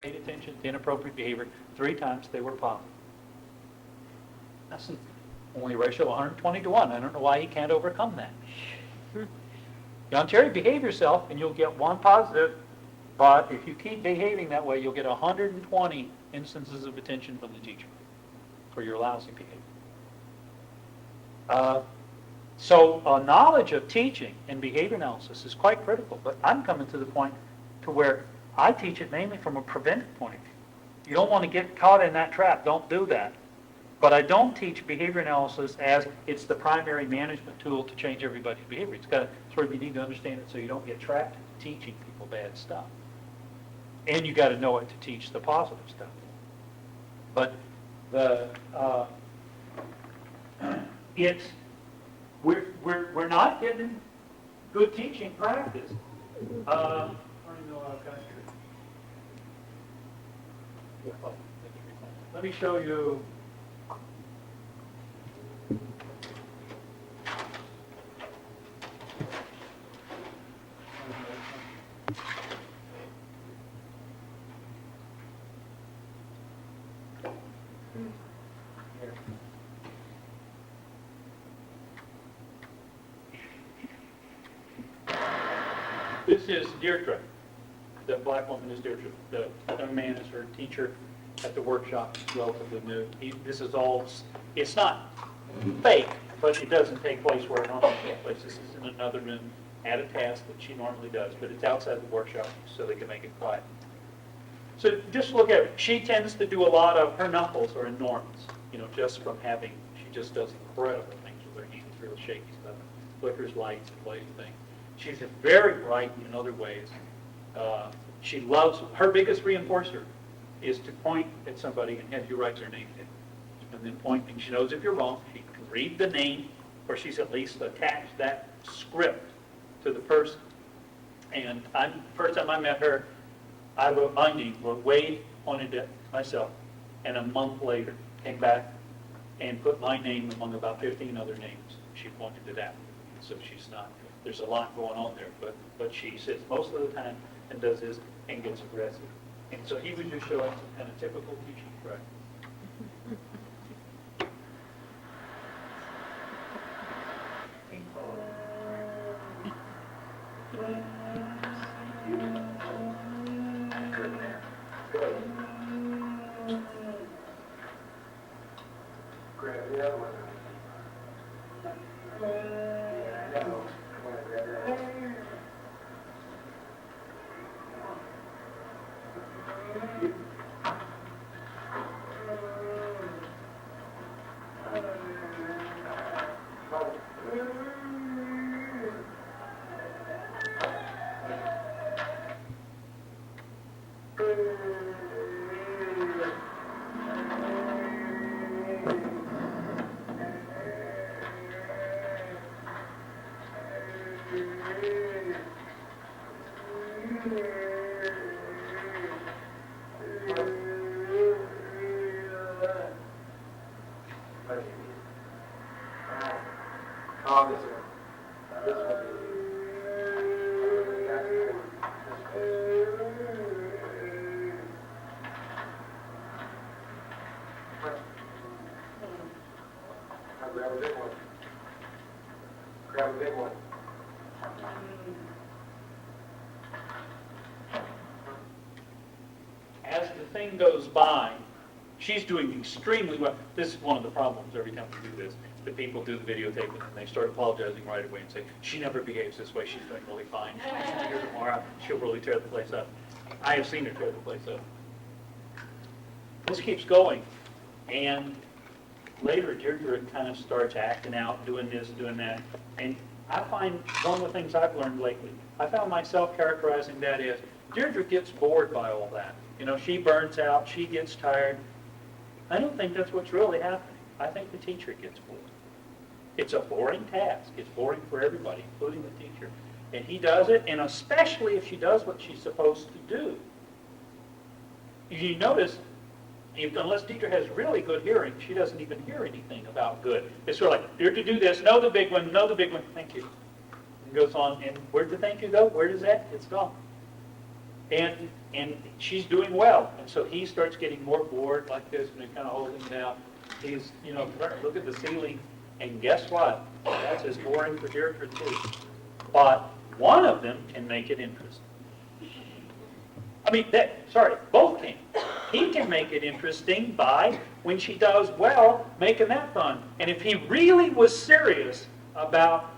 paid attention to inappropriate behavior 3 times, they were positive. That's an only ratio of 120 to 1. I don't know why he can't overcome that. John Terry, behave yourself and you'll get 1 positive, but if you keep behaving that way, you'll get 120 instances of attention from the teacher for your lousy behavior. So knowledge of teaching and behavior analysis is quite critical, but I'm coming to the point to where I teach it mainly from a preventive point of view. You don't want to get caught in that trap. Don't do that. But I don't teach behavior analysis as it's the primary management tool to change everybody's behavior. It's got to sort of, you need to understand it so you don't get trapped teaching people bad stuff. And you got to know it to teach the positive stuff. But we're not getting good teaching practice. Let me show you. This is Deirdre. The black woman is Deirdre. The young man is her teacher at the workshop. It's relatively new. This is all, it's not fake, but it doesn't take place where it normally takes place. This is in another room at a task that she normally does, but it's outside the workshop so they can make it quiet. So just look at it. She tends to do a lot of, her knuckles are enormous, just from having, she just does incredible things with her hands, real shaky stuff, flickers, lights, and blazing things. She's very bright in other ways. She loves, her biggest reinforcer is to point at somebody and have you write their name down. And then pointing, she knows if you're wrong, she can read the name, or she's at least attached that script to the person. And first time I met her, I wrote my name, where Wade pointed at myself, and a month later came back and put my name among about 15 other names. She pointed to that. So she's not, there's a lot going on there, but she sits most of the time and does this and gets aggressive. And so he was just showing some kind of typical teaching practice. Grab the other one. Grab a big one. Grab a big one. As the thing goes by, she's doing extremely well. This is one of the problems every time we do this. The people do the videotaping and they start apologizing right away and say, she never behaves this way, she's doing really fine. She's going to here tomorrow, she'll really tear the place up. I have seen her tear the place up. This keeps going, and later Deirdre kind of starts acting out, doing this, doing that. And I find one of the things I've learned lately, I found myself characterizing that as, Deirdre gets bored by all that. She burns out, she gets tired. I don't think that's what's really happening. I think the teacher gets bored. It's a boring task. It's boring for everybody, including the teacher. And he does it, and especially if she does what she's supposed to do. You notice, unless Deirdre has really good hearing, she doesn't even hear anything about good. It's sort of like, Deirdre, do this, know the big one, know the big one, thank you. And goes on, and where'd the thank you go? Where does that? It's gone. And she's doing well. And so he starts getting more bored like this, and they're kind of holding it out. He's, look at the ceiling, and guess what? That's as boring for Deirdre too. But one of them can make it interesting. I mean, both can. He can make it interesting by, when she does well, making that fun. And if he really was serious about,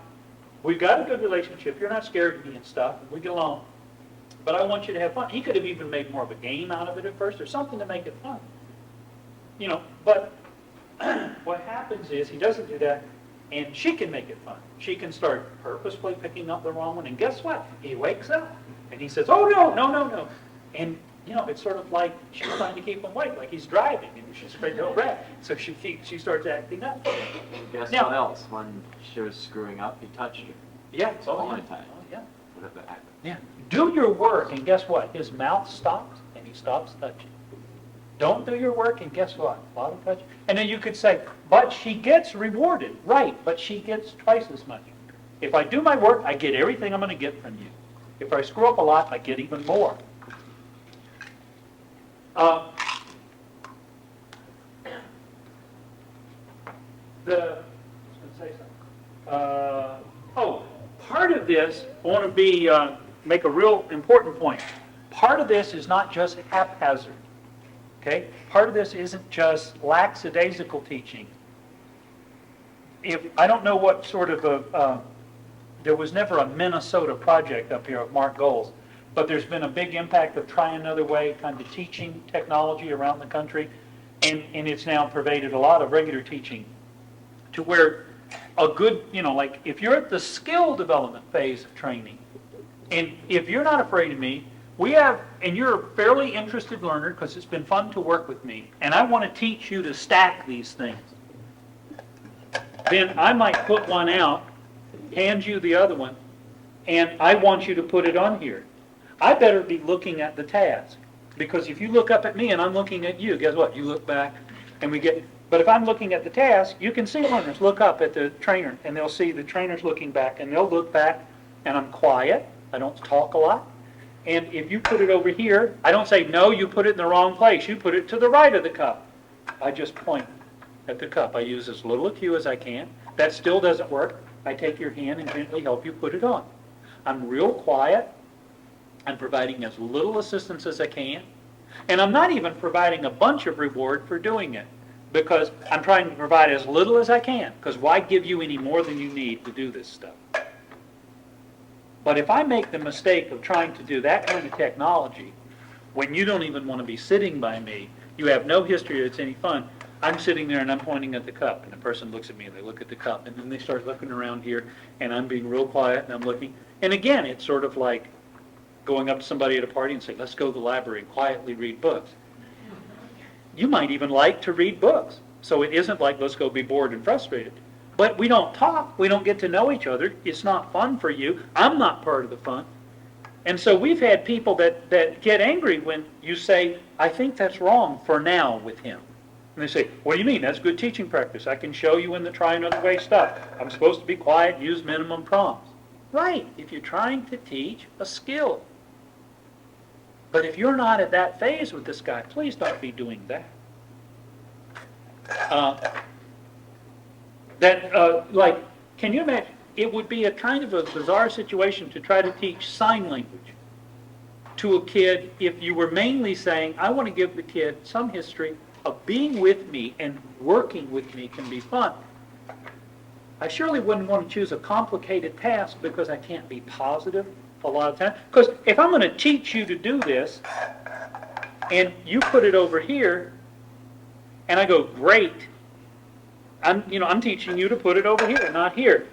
we've got a good relationship, you're not scared of me and stuff, and we get along, but I want you to have fun. He could have even made more of a game out of it at first, or something to make it fun. But what happens is he doesn't do that, and she can make it fun. She can start purposefully picking up the wrong one, and guess what? He wakes up, and he says, oh, no. And, it's sort of like she's trying to keep him awake, like he's driving, and she's afraid he'll wreck. So she starts acting up. Guess Now- what else? When she was screwing up, he touched her. Yeah. All the time. Oh, yeah. What about that? Yeah. Do your work, and guess what? His mouth stops, and he stops touching. Don't do your work, and guess what? A lot of touching. And then you could say, but she gets rewarded. Right, but she gets twice as much. If I do my work, I get everything I'm going to get from you. If I screw up a lot, I get even more. Part of this, I want to make a real important point. Part of this is not just haphazard. Okay? Part of this isn't just lackadaisical teaching. I don't know what sort of there was never a Minnesota project up here of Mark Goals, but there's been a big impact of trying another way, kind of teaching technology around the country, and it's now pervaded a lot of regular teaching to where a good, like if you're at the skill development phase of training, and if you're not afraid of me, and you're a fairly interested learner because it's been fun to work with me, and I want to teach you to stack these things, then I might put one out, hand you the other one, and I want you to put it on here. I better be looking at the task, because if you look up at me and I'm looking at you, guess what? You look back, and but if I'm looking at the task, you can see learners look up at the trainer, and they'll see the trainer's looking back, and they'll look back, and I'm quiet, I don't talk a lot, and if you put it over here, I don't say, no, you put it in the wrong place, you put it to the right of the cup. I just point at the cup. I use as little a cue as I can. That still doesn't work. I take your hand and gently help you put it on. I'm real quiet. I'm providing as little assistance as I can. And I'm not even providing a bunch of reward for doing it, because I'm trying to provide as little as I can, because why give you any more than you need to do this stuff? But if I make the mistake of trying to do that kind of technology, when you don't even want to be sitting by me, you have no history, it's any fun, I'm sitting there and I'm pointing at the cup, and the person looks at me and they look at the cup, and then they start looking around here, and I'm being real quiet and I'm looking. And again, it's sort of like going up to somebody at a party and saying, let's go to the library and quietly read books. You might even like to read books. So it isn't like, let's go be bored and frustrated. But we don't talk. We don't get to know each other. It's not fun for you. I'm not part of the fun. And so we've had people that get angry when you say, I think that's wrong for now with him. And they say, what do you mean? That's good teaching practice. I can show you in the try another way stuff. I'm supposed to be quiet and use minimum prompts. Right, if you're trying to teach a skill. But if you're not at that phase with this guy, please don't be doing that. Can you imagine? It would be a kind of a bizarre situation to try to teach sign language to a kid if you were mainly saying, I want to give the kid some history of being with me, and working with me can be fun. I surely wouldn't want to choose a complicated task because I can't be positive a lot of times. Because if I'm going to teach you to do this, and you put it over here, and I go, great, I'm teaching you to put it over here, not here.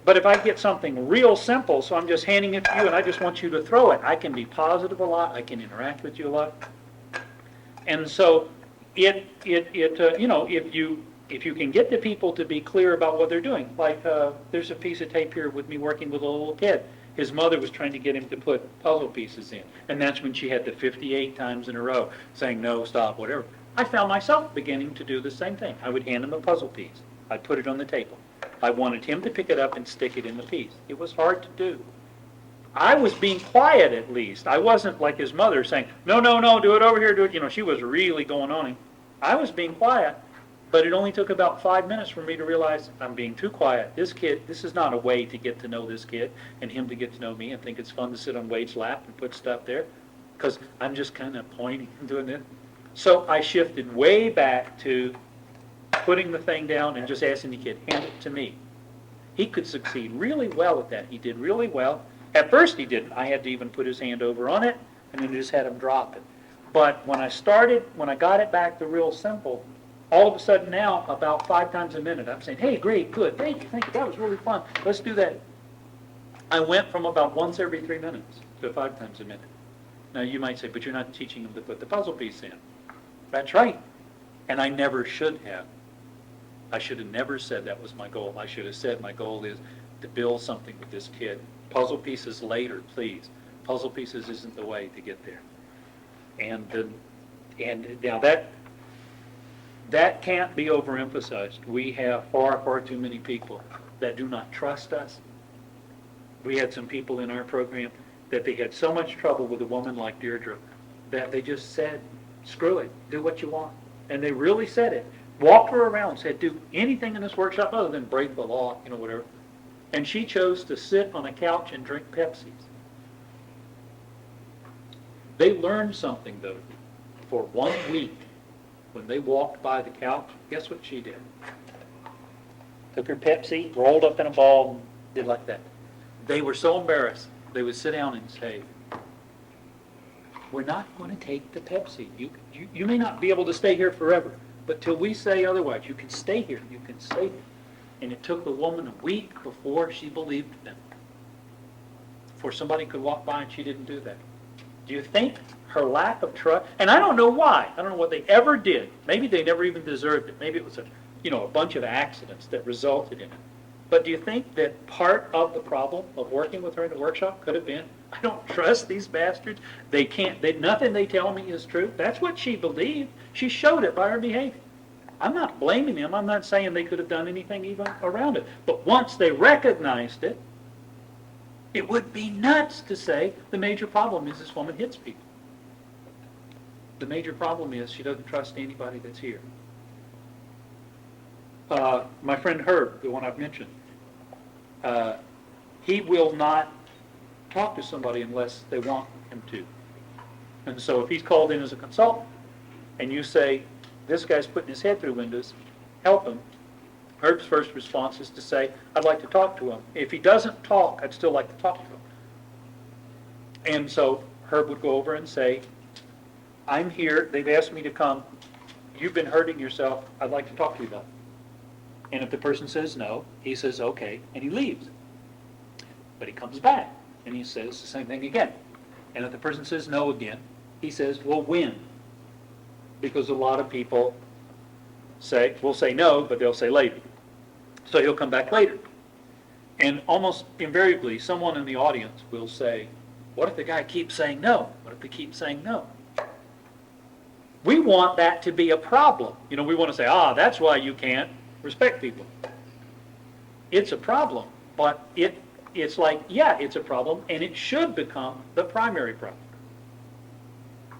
But if I get something real simple, so I'm just handing it to you and I just want you to throw it, I can be positive a lot, I can interact with you a lot. And so if you can get the people to be clear about what they're doing, like there's a piece of tape here with me working with a little kid. His mother was trying to get him to put puzzle pieces in, and that's when she had the 58 times in a row saying no, stop, whatever. I found myself beginning to do the same thing. I would hand him a puzzle piece. I'd put it on the table. I wanted him to pick it up and stick it in the piece. It was hard to do. I was being quiet at least. I wasn't like his mother saying, no, no, no, do it over here, do it. You know, she was really going on him. I was being quiet, but it only took about 5 minutes for me to realize I'm being too quiet. This kid, this is not a way to get to know this kid and him to get to know me and think it's fun to sit on Wade's lap and put stuff there, because I'm just kind of pointing and doing it. So I shifted way back to putting the thing down and just asking the kid, hand it to me. He could succeed really well at that. He did really well. At first he didn't. I had to even put his hand over on it and then just had him drop it. But when I got it back to real simple, all of a sudden now, about 5 times a minute, I'm saying, hey, great, good, thank you, that was really fun. Let's do that. I went from about once every 3 minutes to 5 times a minute. Now you might say, but you're not teaching him to put the puzzle piece in. That's right. And I never should have. I should have never said that was my goal. I should have said my goal is to build something with this kid. Puzzle pieces later, please. Puzzle pieces isn't the way to get there. And now that can't be overemphasized. We have far, far too many people that do not trust us. We had some people in our program that they had so much trouble with a woman like Deirdre that they just said, screw it, do what you want. And they really said it. Walked her around, said, do anything in this workshop other than break the law, you know, whatever. And she chose to sit on a couch and drink Pepsis. They learned something, though. For 1 week, when they walked by the couch, guess what she did? Took her Pepsi, rolled up in a ball, did like that. They were so embarrassed, they would sit down and say, we're not going to take the Pepsi. You may not be able to stay here forever, but till we say otherwise, you can stay here, you can stay here. And it took the woman a week before she believed them. Before somebody could walk by and she didn't do that. Do you think her lack of trust, and I don't know why, I don't know what they ever did. Maybe they never even deserved it. Maybe it was a bunch of accidents that resulted in it. But do you think that part of the problem of working with her in the workshop could have been, I don't trust these bastards. Nothing they tell me is true. That's what she believed. She showed it by her behavior. I'm not blaming them. I'm not saying they could have done anything even around it. But once they recognized it, it would be nuts to say the major problem is this woman hits people. The major problem is she doesn't trust anybody that's here. My friend Herb, the one I've mentioned, he will not talk to somebody unless they want him to. And so if he's called in as a consultant and you say, this guy's putting his head through windows, help him, Herb's first response is to say, I'd like to talk to him. If he doesn't talk, I'd still like to talk to him. And so Herb would go over and say, I'm here, they've asked me to come, you've been hurting yourself, I'd like to talk to you about it. And if the person says no, he says okay, and he leaves. But he comes back, and he says the same thing again. And if the person says no again, he says, well, when? Because a lot of people will say no, but they'll say later. So he'll come back later. And almost invariably, someone in the audience will say, what if the guy keeps saying no? What if they keep saying no? We want that to be a problem. We want to say, that's why you can't respect people. It's a problem, but it's like, yeah, it's a problem, and it should become the primary problem.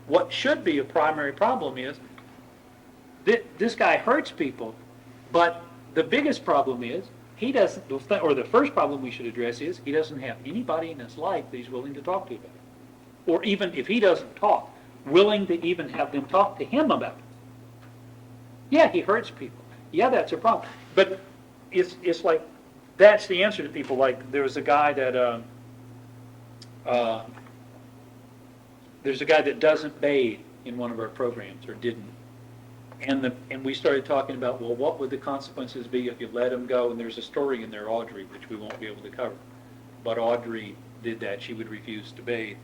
What should be a primary problem is this guy hurts people, but the biggest problem is he doesn't, or the first problem we should address is he doesn't have anybody in his life that he's willing to talk to about it. Or even if he doesn't talk, willing to even have them talk to him about it. Yeah, he hurts people. Yeah, that's a problem. But it's like, that's the answer to people. Like, there was a guy that, doesn't bathe in one of our programs, or didn't. And we started talking about, well, what would the consequences be if you let him go? And there's a story in there, Audrey, which we won't be able to cover. But Audrey did that. She would refuse to bathe.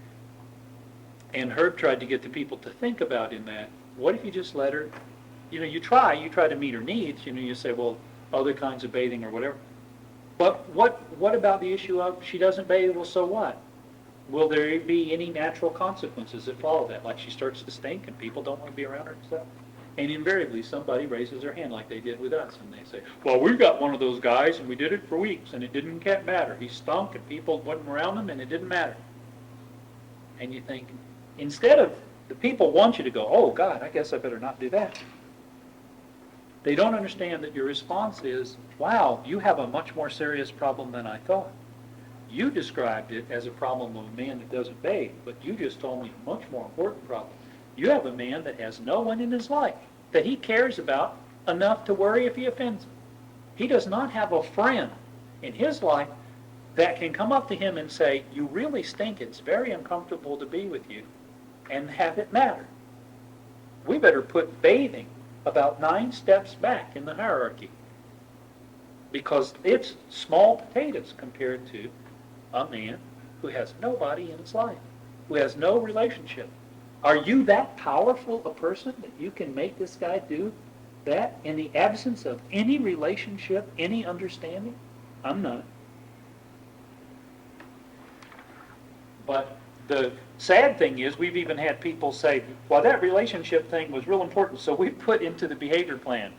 And Herb tried to get the people to think about in that, what if you just let her, you try to meet her needs, you say, well, other kinds of bathing or whatever. But what about the issue of she doesn't bathe, well, so what? Will there be any natural consequences that follow that? Like she starts to stink and people don't want to be around her and stuff? And invariably, somebody raises their hand like they did with us, and they say, well, we got one of those guys, and we did it for weeks, and it didn't matter. He stunk, and people wasn't around him, and it didn't matter. And you think, instead of, the people want you to go, oh, God, I guess I better not do that. They don't understand that your response is, wow, you have a much more serious problem than I thought. You described it as a problem of a man that doesn't bathe, but you just told me a much more important problem. You have a man that has no one in his life that he cares about enough to worry if he offends him. He does not have a friend in his life that can come up to him and say, you really stink, it's very uncomfortable to be with you, and have it matter. We better put bathing about 9 steps back in the hierarchy, because it's small potatoes compared to a man who has nobody in his life, who has no relationship. Are you that powerful a person that you can make this guy do that in the absence of any relationship, any understanding? I'm not. But the sad thing is, we've even had people say, well, that relationship thing was real important, so we put into the behavior plan.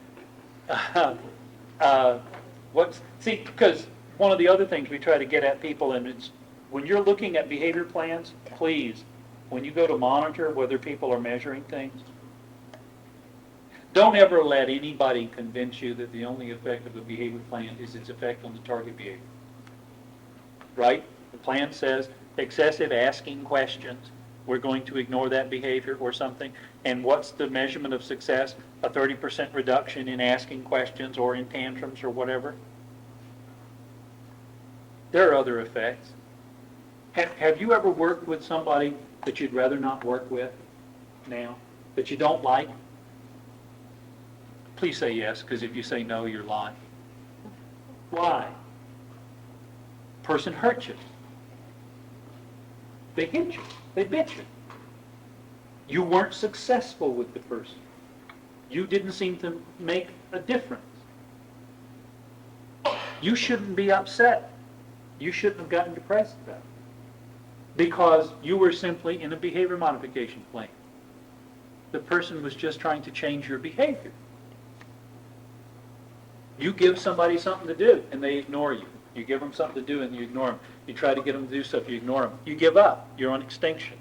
Because one of the other things we try to get at people, and it's, when you're looking at behavior plans, please, when you go to monitor whether people are measuring things, don't ever let anybody convince you that the only effect of a behavior plan is its effect on the target behavior. Right? The plan says excessive asking questions, we're going to ignore that behavior or something. And what's the measurement of success? A 30% reduction in asking questions or in tantrums or whatever. There are other effects. Have you ever worked with somebody that you'd rather not work with now, that you don't like? Please say yes, because if you say no, you're lying. Why? Person hurt you. They hit you. They bit you. You weren't successful with the person. You didn't seem to make a difference. You shouldn't be upset. You shouldn't have gotten depressed about it, because you were simply in a behavior modification plan. The person was just trying to change your behavior. You give somebody something to do, and they ignore you. You give them something to do, and you ignore them. You try to get them to do stuff, you ignore them. You give up. You're on extinction.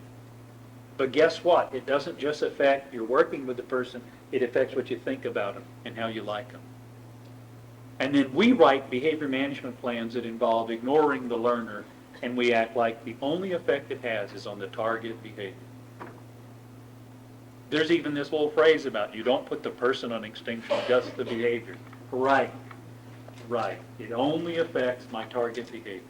But guess what? It doesn't just affect your working with the person. It affects what you think about them and how you like them. And then we write behavior management plans that involve ignoring the learner, and we act like the only effect it has is on the target behavior. There's even this little phrase about you don't put the person on extinction, just the behavior. Right. Right. It only affects my target behavior.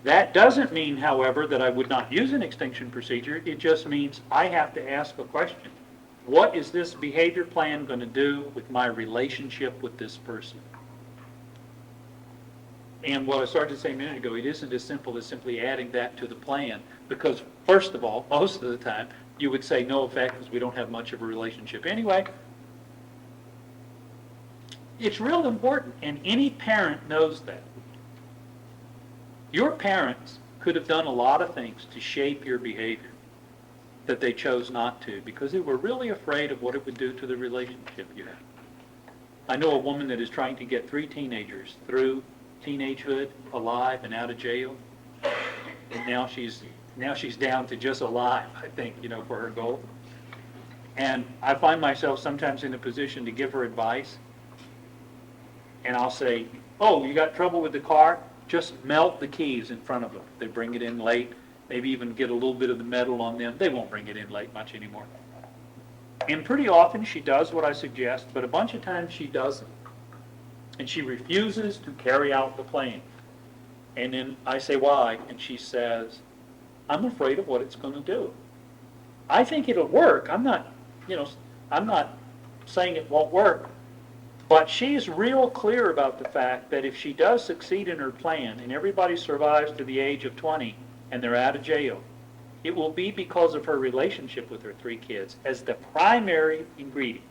That doesn't mean, however, that I would not use an extinction procedure. It just means I have to ask a question. What is this behavior plan going to do with my relationship with this person? And what I started to say a minute ago, it isn't as simple as simply adding that to the plan, because first of all, most of the time, you would say no effect because we don't have much of a relationship anyway. It's real important, and any parent knows that. Your parents could have done a lot of things to shape your behavior that they chose not to, because they were really afraid of what it would do to the relationship you have. I know a woman that is trying to get 3 teenagers through teenagehood, alive and out of jail, and now she's down to just alive, I think, for her goal. And I find myself sometimes in a position to give her advice, and I'll say, oh, you got trouble with the car? Just melt the keys in front of them. They bring it in late, maybe even get a little bit of the metal on them. They won't bring it in late much anymore. And pretty often she does what I suggest, but a bunch of times she doesn't. And she refuses to carry out the plan. And then I say, why? And she says, I'm afraid of what it's going to do. I think it'll work. I'm not saying it won't work. But she's real clear about the fact that if she does succeed in her plan and everybody survives to the age of 20 and they're out of jail, it will be because of her relationship with her 3 kids as the primary ingredient.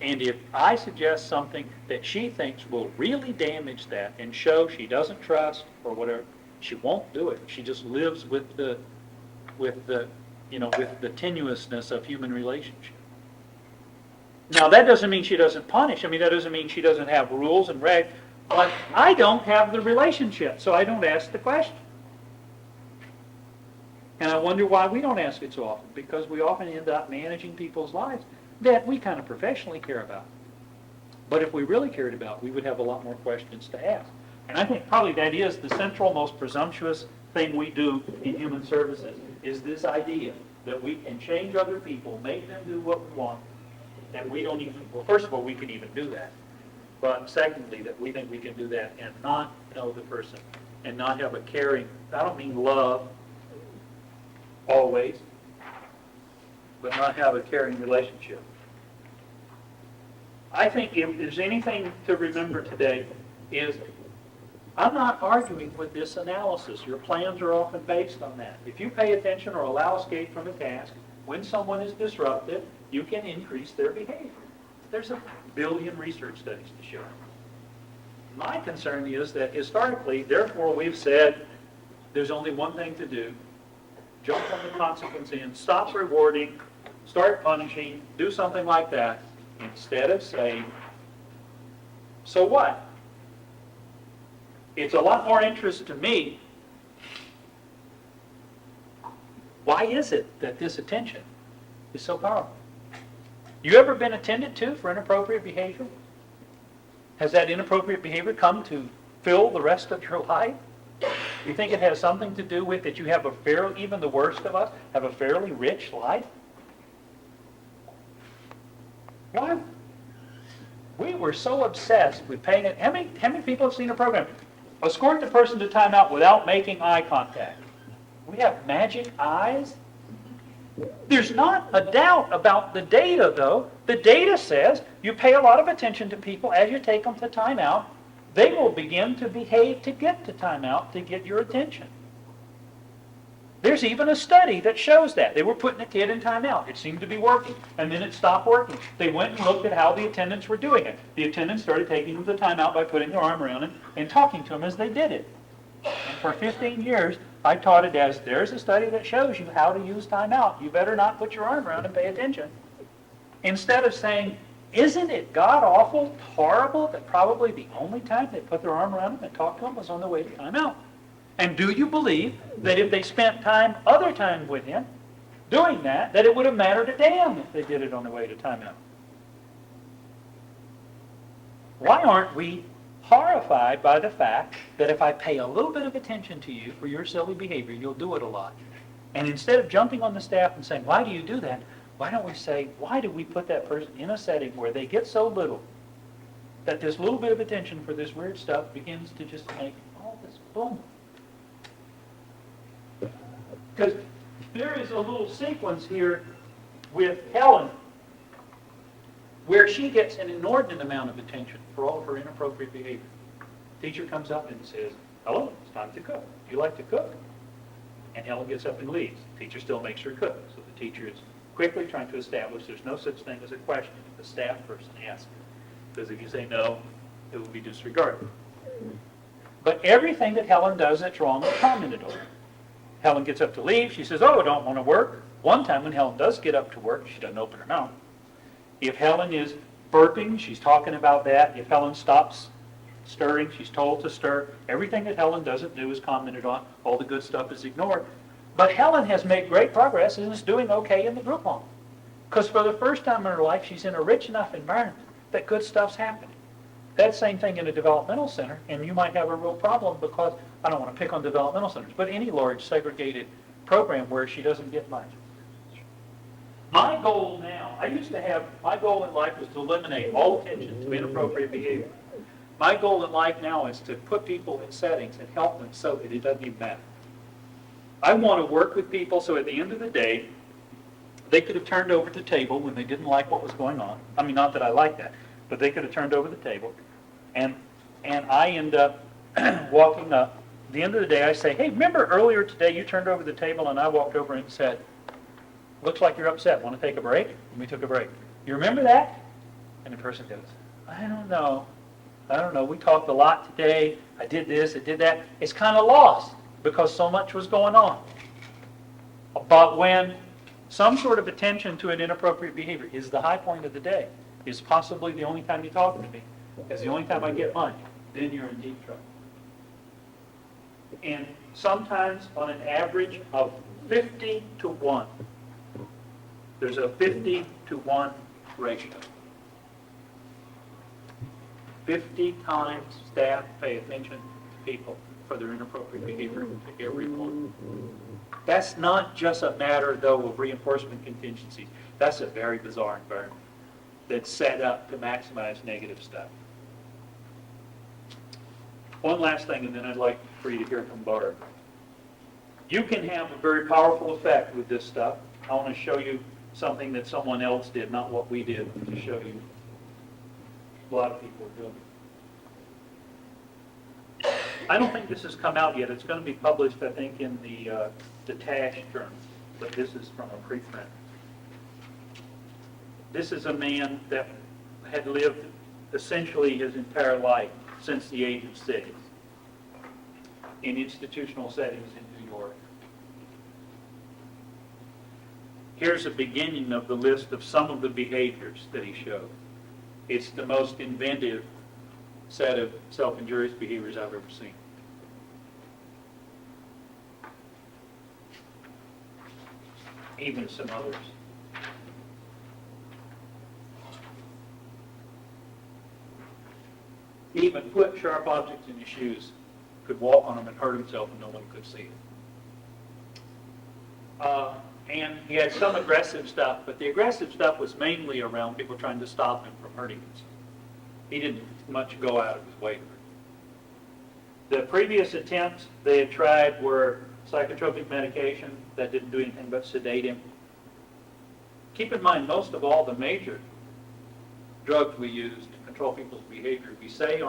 And if I suggest something that she thinks will really damage that and show she doesn't trust or whatever, she won't do it. She just lives with the with the tenuousness of human relationship. Now, that doesn't mean she doesn't punish. I mean, that doesn't mean she doesn't have rules and regs. But I don't have the relationship, so I don't ask the question. And I wonder why we don't ask it so often, because we often end up managing people's lives that we kind of professionally care about. But if we really cared about, we would have a lot more questions to ask. And I think probably that is the central, most presumptuous thing we do in human services, is this idea that we can change other people, make them do what we want, and we don't even, well, first of all, we can even do that. But secondly, that we think we can do that and not know the person and not have a caring, I don't mean love always, but not have a caring relationship. I think if there's anything to remember today is I'm not arguing with this analysis. Your plans are often based on that. If you pay attention or allow escape from a task, when someone is disruptive, you can increase their behavior. There's a billion research studies to show it. My concern is that historically, therefore, we've said there's only one thing to do. Jump on the consequence in, stop rewarding, start punishing, do something like that, instead of saying, so what? It's a lot more interest to me. Why is it that this attention is so powerful? You ever been attended to for inappropriate behavior? Has that inappropriate behavior come to fill the rest of your life? You think it has something to do with that you have a fairly, even the worst of us, have a fairly rich life? Why? We were so obsessed with paying it. How many people have seen a program? Escort the person to timeout without making eye contact. We have magic eyes. There's not a doubt about the data, though. The data says you pay a lot of attention to people as you take them to timeout. They will begin to behave to get to timeout to get your attention. There's even a study that shows that. They were putting a kid in timeout. It seemed to be working, and then it stopped working. They went and looked at how the attendants were doing it. The attendants started taking them to timeout by putting their arm around him and talking to them as they did it. And for 15 years, I taught it as, there's a study that shows you how to use timeout. You better not put your arm around and pay attention. Instead of saying, isn't it god-awful, horrible, that probably the only time they put their arm around him and talked to him was on the way to timeout? And do you believe that if they spent other time with him, doing that it would have mattered a damn if they did it on the way to timeout? Why aren't we horrified by the fact that if I pay a little bit of attention to you for your silly behavior, you'll do it a lot? And instead of jumping on the staff and saying, why do you do that? Why don't we say, why do we put that person in a setting where they get so little that this little bit of attention for this weird stuff begins to just make all this boom? Because there is a little sequence here with Helen where she gets an inordinate amount of attention for all of her inappropriate behavior. Teacher comes up and says, hello, it's time to cook. Do you like to cook? And Helen gets up and leaves. The teacher still makes her cook. So the teacher is quickly trying to establish there's no such thing as a question. The staff person asks. Because if you say no, it will be disregarded. But everything that Helen does that's wrong is commented on. Helen gets up to leave. She says, oh, I don't want to work. One time when Helen does get up to work, she doesn't open her mouth. If Helen is burping, she's talking about that. If Helen stops stirring, she's told to stir. Everything that Helen doesn't do is commented on. All the good stuff is ignored. But Helen has made great progress and is doing okay in the group home. Because for the first time in her life, she's in a rich enough environment that good stuff's happening. That same thing in a developmental center, and you might have a real problem because, I don't want to pick on developmental centers, but any large segregated program where she doesn't get much. My goal now, my goal in life was to eliminate all attention to inappropriate behavior. My goal in life now is to put people in settings and help them so that it doesn't even matter. I want to work with people so at the end of the day, they could have turned over the table when they didn't like what was going on. I mean, not that I like that, but they could have turned over the table. And I end up walking up. At the end of the day, I say, hey, remember earlier today you turned over the table and I walked over and said, looks like you're upset. Want to take a break? And we took a break. You remember that? And the person goes, I don't know. We talked a lot today. I did this, I did that. It's kind of lost because so much was going on. But when some sort of attention to an inappropriate behavior is the high point of the day, is possibly the only time you talk to me, is the only time I get money, then you're in deep trouble. And sometimes on an average of 50 to 1, there's a 50 to 1 ratio. 50 times staff pay attention to people for their inappropriate behavior to every point. That's not just a matter, though, of reinforcement contingencies. That's a very bizarre environment that's set up to maximize negative stuff. One last thing, and then I'd like for you to hear from Barb. You can have a very powerful effect with this stuff. I want to show you something that someone else did, not what we did, to show you a lot of people are doing. I don't think this has come out yet. It's going to be published, I think, in the TASH journal, but this is from a preprint. This is a man that had lived essentially his entire life since the age of 6 in institutional settings in New York. Here's a beginning of the list of some of the behaviors that he showed. It's the most inventive set of self-injurious behaviors I've ever seen. Even some others. He even put sharp objects in his shoes, could walk on them and hurt himself and no one could see it. And he had some aggressive stuff, but the aggressive stuff was mainly around people trying to stop him from hurting himself. He didn't much go out of his way. The previous attempts they had tried were psychotropic medication that didn't do anything but sedate him. Keep in mind, most of all the major drugs we use to control people's behavior, we say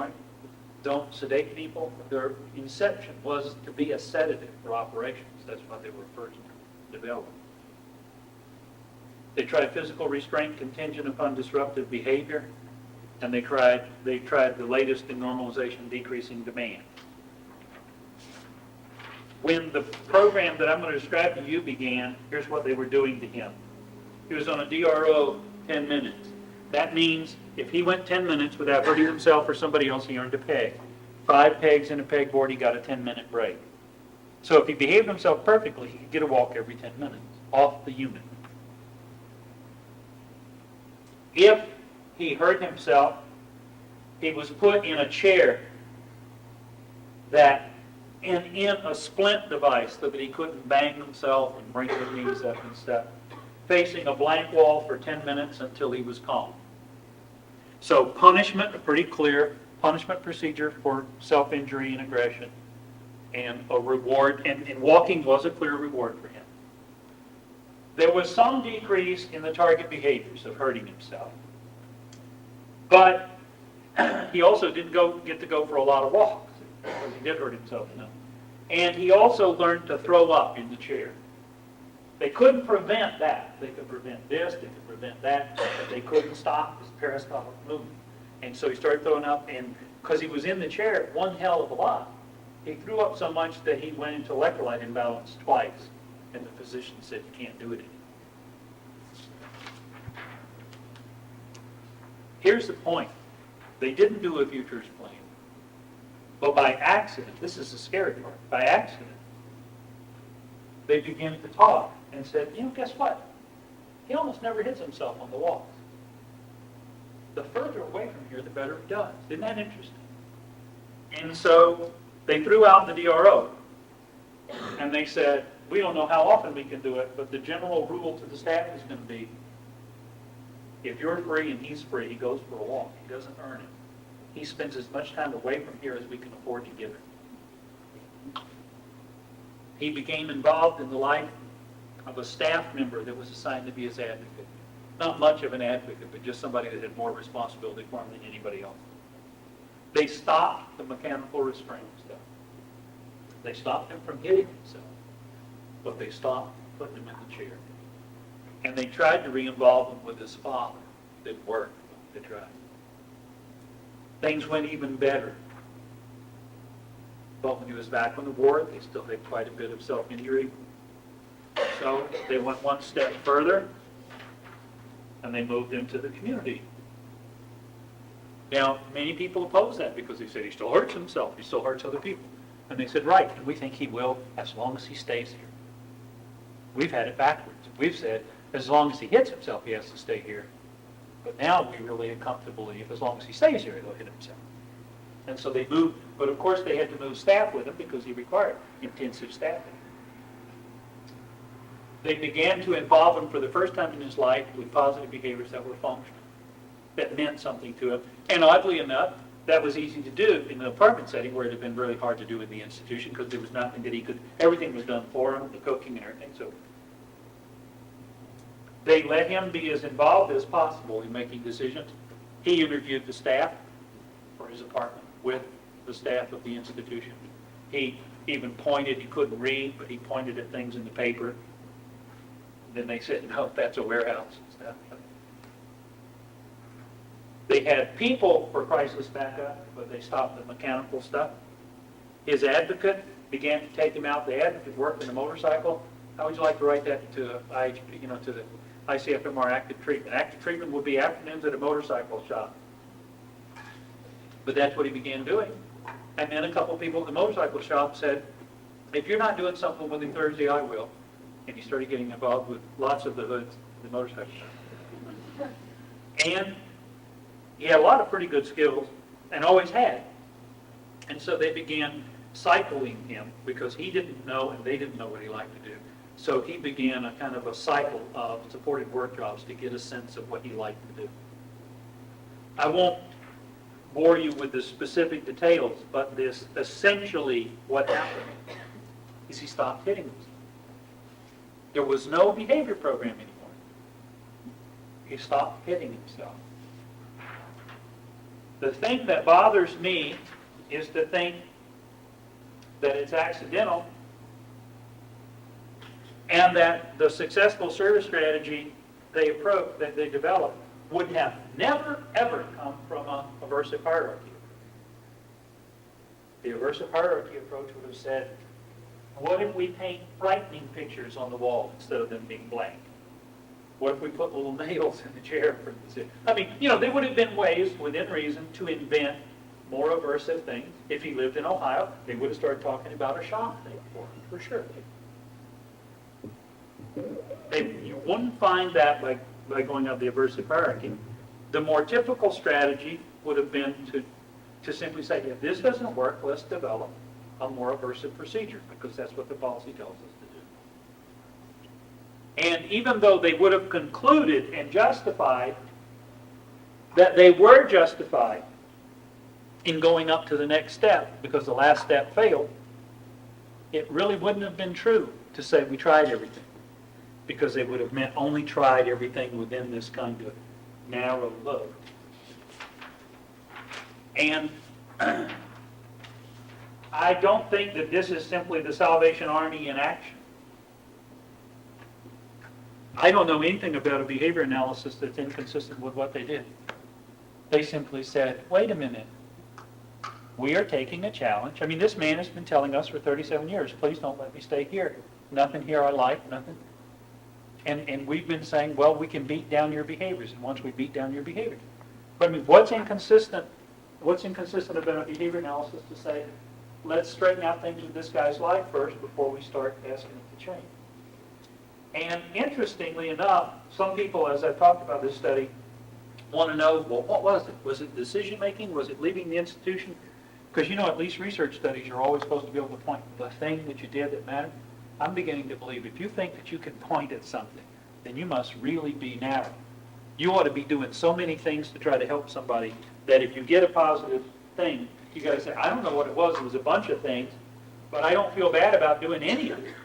don't sedate people. Their inception was to be a sedative for operations. That's why they were first developed. They tried physical restraint contingent upon disruptive behavior, and they tried the latest in normalization, decreasing demand. When the program that I'm going to describe to you began, here's what they were doing to him. He was on a DRO 10 minutes. That means if he went 10 minutes without hurting himself or somebody else, he earned a peg. 5 pegs in a pegboard, he got a 10-minute break. So if he behaved himself perfectly, he could get a walk every 10 minutes off the unit. If he hurt himself, he was put in a chair that, in a splint device so that he couldn't bang himself and bring his knees up and stuff, facing a blank wall for 10 minutes until he was calm. So punishment, a pretty clear punishment procedure for self-injury and aggression, and a reward, and walking was a clear reward for him. There was some decrease in the target behaviors of hurting himself, but he also didn't get to go for a lot of walks, because he did hurt himself enough. And he also learned to throw up in the chair. They couldn't prevent that. They could prevent this, they could prevent that, but they couldn't stop his peristaltic movement. And so he started throwing up, and because he was in the chair one hell of a lot, he threw up so much that he went into electrolyte imbalance twice, and the physician said, you can't do it anymore. Here's the point. They didn't do a futures plan. But by accident, this is the scary part, by accident, they began to talk and said, guess what? He almost never hits himself on the walls. The further away from here, the better he does. Isn't that interesting? And so they threw out the DRO. And they said, we don't know how often we can do it, but the general rule to the staff is going to be, if you're free and he's free, he goes for a walk. He doesn't earn it. He spends as much time away from here as we can afford to give him. He became involved in the life of a staff member that was assigned to be his advocate. Not much of an advocate, but just somebody that had more responsibility for him than anybody else. They stopped the mechanical restraint stuff. They stopped him from hitting himself, but they stopped putting him in the chair. And they tried to re-involve him with his father. It didn't work. They tried. Things went even better. But when he was back on the ward, they still had quite a bit of self-injury. So they went one step further, and they moved him to the community. Now, many people oppose that because they said he still hurts himself, he still hurts other people. And they said, right, and we think he will as long as he stays here. We've had it backwards. We've said, as long as he hits himself, he has to stay here. But now we really come to believe as long as he stays here, he'll hit himself. And so they moved, but of course they had to move staff with him because he required intensive staffing. They began to involve him for the first time in his life with positive behaviors that were functional, that meant something to him. And oddly enough, that was easy to do in the apartment setting where it had been really hard to do in the institution because there was nothing that he could, everything was done for him, the cooking and everything. So they let him be as involved as possible in making decisions. He interviewed the staff for his apartment with the staff of the institution. He even pointed, he couldn't read, but he pointed at things in the paper. Then they said, no, that's a warehouse and stuff. They had people for crisis backup, but they stopped the mechanical stuff. His advocate began to take him out. The advocate worked in a motorcycle. How would you like to write that to IHP, to the ICFMR active treatment? Active treatment would be afternoons at a motorcycle shop. But that's what he began doing. And then a couple of people at the motorcycle shop said, if you're not doing something with him Thursday, I will. And he started getting involved with lots of the hoods in the motorcycle shop. And he had a lot of pretty good skills, and always had. And so they began cycling him because he didn't know and they didn't know what he liked to do. So he began a kind of a cycle of supported work jobs to get a sense of what he liked to do. I won't bore you with the specific details, but this essentially what happened is he stopped hitting himself. There was no behavior program anymore. He stopped hitting himself. The thing that bothers me is to think that it's accidental and that the successful service strategy that they developed would have never, ever come from an aversive hierarchy. The aversive hierarchy approach would have said, what if we paint frightening pictures on the wall instead of them being blank? What if we put little nails in the chair for the I mean, there would have been ways, within reason, to invent more aversive things. If he lived in Ohio, they would have started talking about a shock thing for sure. You wouldn't find that by going up the aversive hierarchy. The more typical strategy would have been to simply say, if this doesn't work, let's develop a more aversive procedure, because that's what the policy tells us to do. And even though they would have concluded and justified that they were justified in going up to the next step because the last step failed, it really wouldn't have been true to say we tried everything, because they would have meant only tried everything within this kind of narrow loop. And I don't think that this is simply the Salvation Army in action. I don't know anything about a behavior analysis that's inconsistent with what they did. They simply said, wait a minute. We are taking a challenge. I mean, this man has been telling us for 37 years, please don't let me stay here. Nothing here I like, nothing. And we've been saying, well, we can beat down your behaviors. And once we beat down your behaviors. But I mean, what's inconsistent about a behavior analysis to say, let's straighten out things with this guy's life first before we start asking it to change? And interestingly enough, some people, as I've talked about this study, want to know, well, what was it? Was it decision-making? Was it leaving the institution? Because, at least research studies, you're always supposed to be able to point to the thing that you did that mattered. I'm beginning to believe if you think that you can point at something, then you must really be narrow. You ought to be doing so many things to try to help somebody that if you get a positive thing, you got to say, I don't know what it was a bunch of things, but I don't feel bad about doing any of it,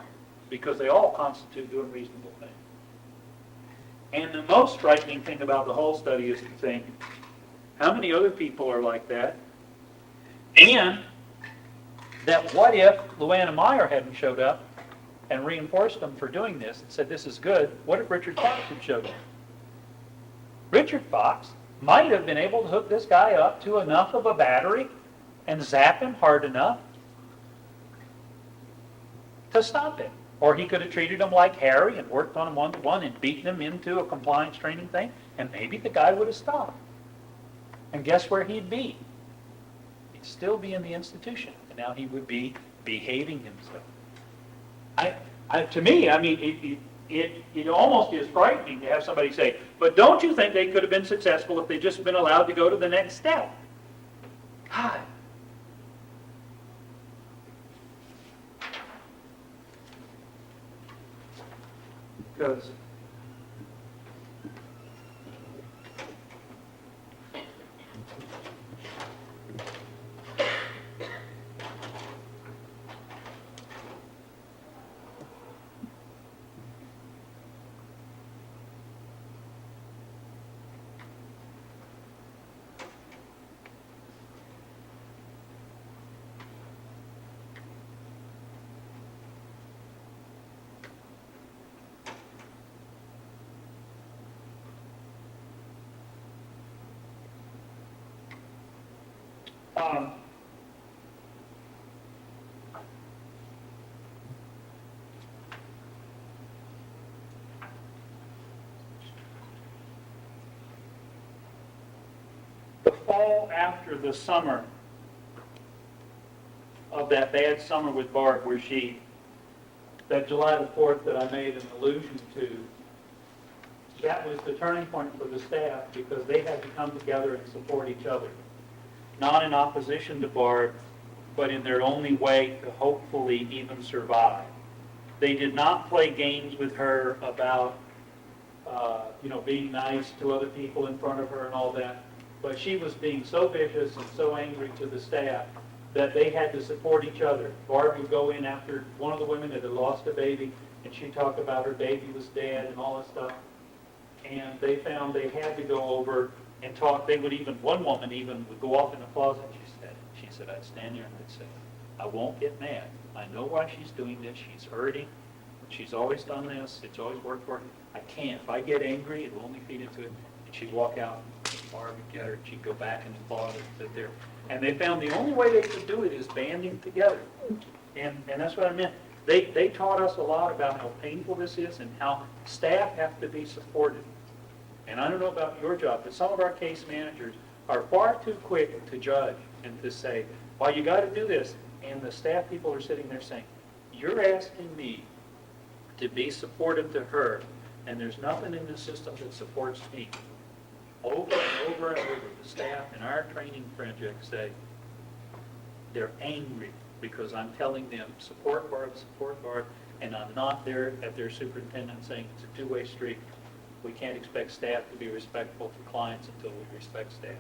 because they all constitute doing reasonable things. And the most striking thing about the whole study is to think, how many other people are like that? And that what if Luana Meyer hadn't showed up and reinforced them for doing this and said, this is good, what if Richard Fox had showed up? Richard Fox might have been able to hook this guy up to enough of a battery and zap him hard enough to stop him. Or he could have treated them like Harry and worked on them one-to-one and beaten them into a compliance training thing, and maybe the guy would have stopped. And guess where he'd be? He'd still be in the institution, and now he would be behaving himself. To me, I mean, it almost is frightening to have somebody say, but don't you think they could have been successful if they'd just been allowed to go to the next step? God. Because the fall after the summer of that bad summer with Barb, where that July the 4th that I made an allusion to, that was the turning point for the staff because they had to come together and support each other. Not in opposition to Barb, but in their only way to hopefully even survive. They did not play games with her about, being nice to other people in front of her and all that. But she was being so vicious and so angry to the staff that they had to support each other. Barb would go in after one of the women that had lost a baby, and she'd talk about her baby was dead and all that stuff. And they found they had to go over and talk. One woman even would go off in the closet, she said, I'd stand there and I'd say, I won't get mad. I know why she's doing this. She's hurting. She's always done this. It's always worked for her. I can't. If I get angry, it'll only feed into it. And she'd walk out, Barb would get her, and she'd go back in the closet, sit there. And they found the only way they could do it is banding together. And that's what I meant. They taught us a lot about how painful this is and how staff have to be supported. And I don't know about your job, but some of our case managers are far too quick to judge and to say, well, you got to do this. And the staff people are sitting there saying, you're asking me to be supportive to her, and there's nothing in the system that supports me. Over and over and over, the staff in our training project say, they're angry because I'm telling them, support Barb, and I'm not there at their superintendent saying it's a two-way street. We can't expect staff to be respectful to clients until we respect staff.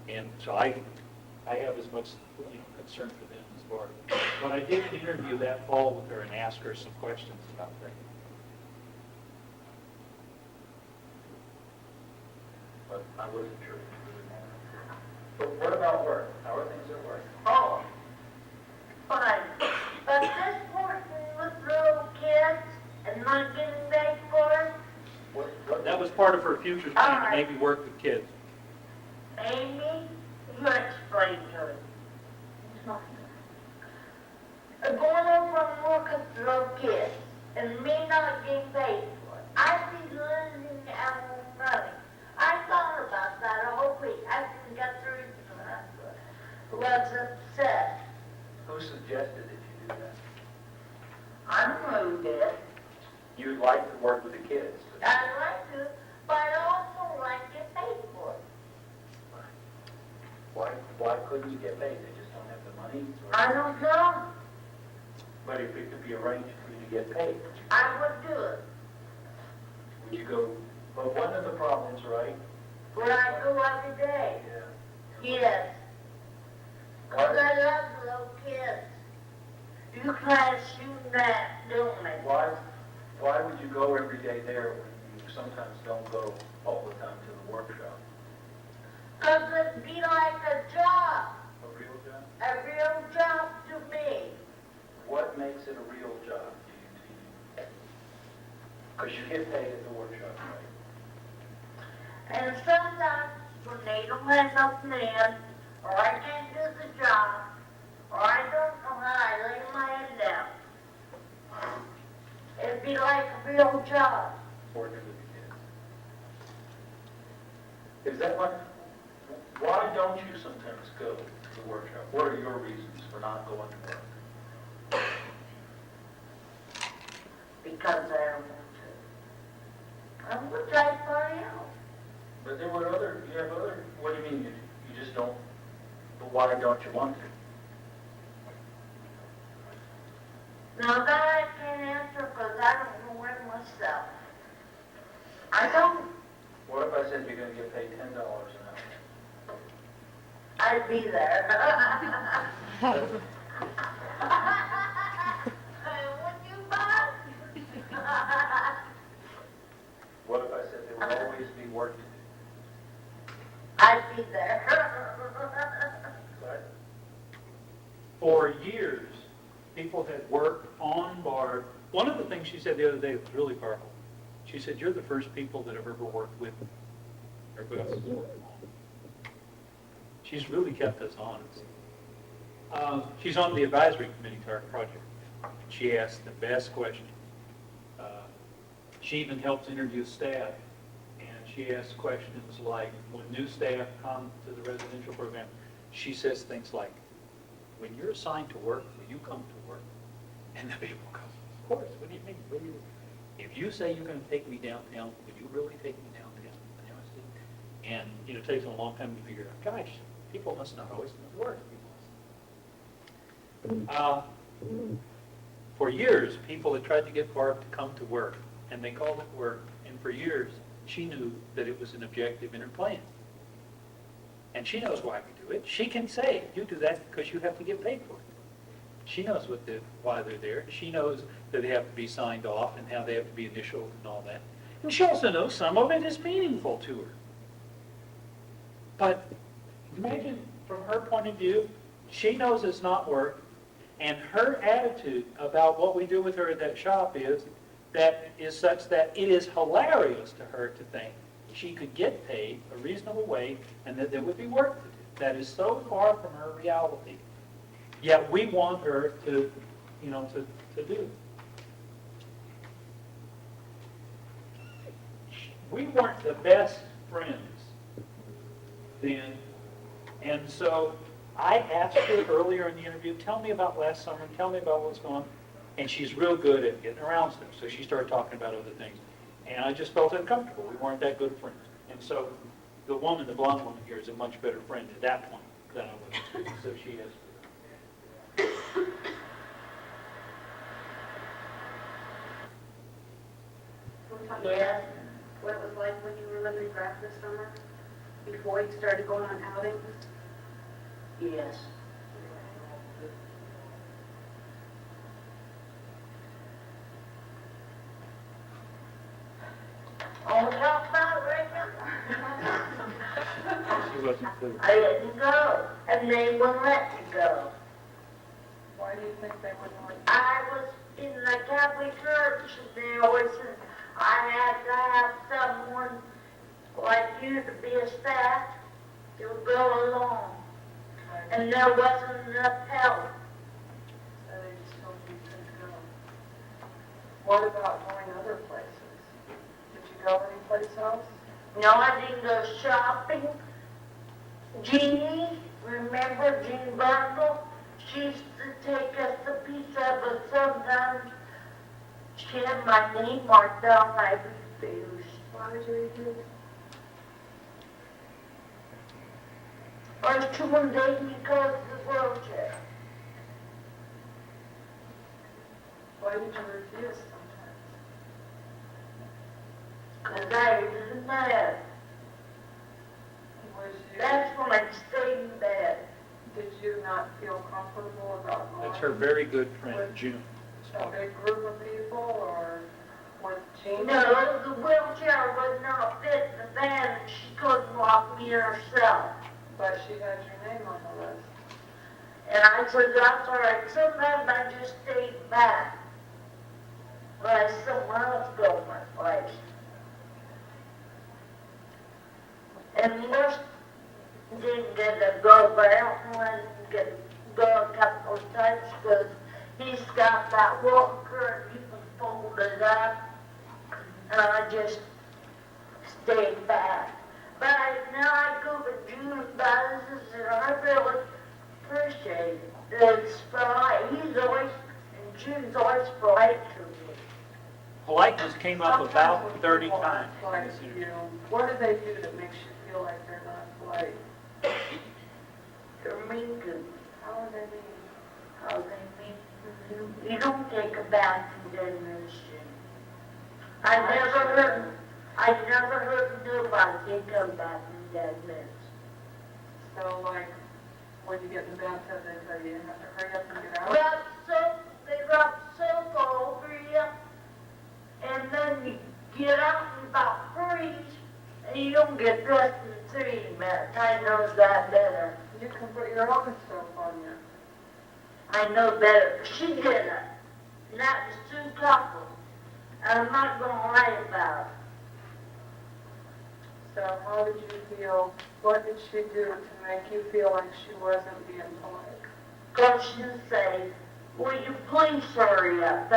And so I have as much concern for them as Barb. But I did interview that fall with her and ask her some questions about that. But I wasn't sure if you would have. But what about work? How are things at work? Oh, fine. But this working with little kids and not getting paid for it, That was part of her future plan, to maybe work with kids. Amy, you explain to it. Going over and working with little kids and me not getting paid for it. I'd be losing out on money. I thought about that a whole week. I didn't get the reason I was upset. Who suggested that you do that? I know who did. You'd like to work with the kids. I'd like to, but I also like to get paid for it. Why couldn't you get paid? They just don't have the money? I don't know. But if it could be arranged for you to get paid, I would do it. would you go? But one of the problems, right? Would I go every day? Yeah. Yes. Because I love little kids. You can't shoot that, don't they? Why would you go every day there when you sometimes don't go all the time to the workshop? Because it'd be like a job. A real job? A real job to me. What makes it a real job to you? Because you get paid at the workshop, right? And sometimes when they don't have nothing in, or I can't do the job, or I don't know how, I lay my head down. It'd be like a real job. Working with the kids. Is that what, why don't you sometimes go to the workshop? What are your reasons for not going to work? Because I don't want to. I'm gonna try somebody else. But there were other, you have other, what do you mean, you just don't, but why don't you want to? Now that I can't answer because I don't know where myself. I don't. What if I said you're gonna get paid $10 an hour? I'd be there. Would you, Bob? What if I said there will always be work to do? I'd be there. Right? For years, people had worked on Barb. One of the things she said the other day was really powerful. She said, "You're the first people that have ever worked with me. Everybody else has worked on." She's really kept us honest. She's on the advisory committee to our project. She asked the best question. She even helps interview staff. And she asks questions like, when new staff come to the residential program, she says things like, "When you're assigned to work, will you come to work?" And the people go, "Of course, what do you mean? What do you, if you say you're going to take me downtown, will you really take me downtown?" And it takes them a long time to figure out, gosh, people must not always know the work. For years, people had tried to get Barb to come to work, and they called it work, and for years, she knew that it was an objective in her plan. And she knows why we do it. She can say, "You do that because you have to get paid for it." She knows why they're there. She knows that they have to be signed off and how they have to be initialed and all that. And she also knows some of it is meaningful to her. But imagine from her point of view, she knows it's not work, and her attitude about what we do with her at that shop is such that it is hilarious to her to think she could get paid a reasonable wage and that there would be work to do. That is so far from her reality. Yet we want her to do. We weren't the best friends then, and so I asked her earlier in the interview, "Tell me about last summer, tell me about what's going on." And she's real good at getting around stuff, so she started talking about other things. And I just felt uncomfortable. We weren't that good friends. And so the blonde woman here is a much better friend at that point than I was. So she is. Yes, What it was like when you were living in Graff this summer, before you started going on outings? yes. Oh, talk about it right now. She wasn't clear. I didn't go, and they wouldn't let me go. Why do you think they wouldn't let you? I was in the Catholic Church, and they always said I had to have someone like you to be a staff to go along. And there wasn't enough help. So they just told you couldn't go. What about going other places? Did you go anyplace else? No, I didn't go shopping. Jeannie, remember Jean Bundle? She used to take us to pizza, but sometimes she had my name marked down, I refused. Why would you refuse? Or she wouldn't take me because of the wheelchair. Why did you refuse sometimes? Because I was in bed. Was you, That's when I stayed in bed. did you not feel comfortable about going? That's her very good friend, June. A big group of people or with Jean? No, the wheelchair was not fit in the van, and she couldn't walk me herself. But she had your name on the list. And I said, that's all right. Sometimes I just stayed back. Let someone else go my place. And most didn't get to go, but Elton get to go a couple of times because he's got that walker and he can fold hold it up, and I just stayed back. But now I go to June buses, and I really appreciate it. It's polite. He's always, and June's always polite to me. Politeness came up Sometimes about when 30 people times. aren't polite to you, what do they do that makes you feel like they're not polite? They're mean to me. How are they mean? How they mean. You don't take a bath in dead minutes, June. I never heard nobody take a bath in dead minutes. So like, when you get in the bathtub, they tell you have to hurry up and get out? They rub soap all over you, and then you get up in about 3, and you don't get dressed in 3 minutes. I know that better. You can put your own soap on you. I know better. She did it. And that was 2 couples. And I'm not going to lie about it. So how did you feel, what did she do to make you feel like she wasn't being polite? Because she say, will you please hurry up?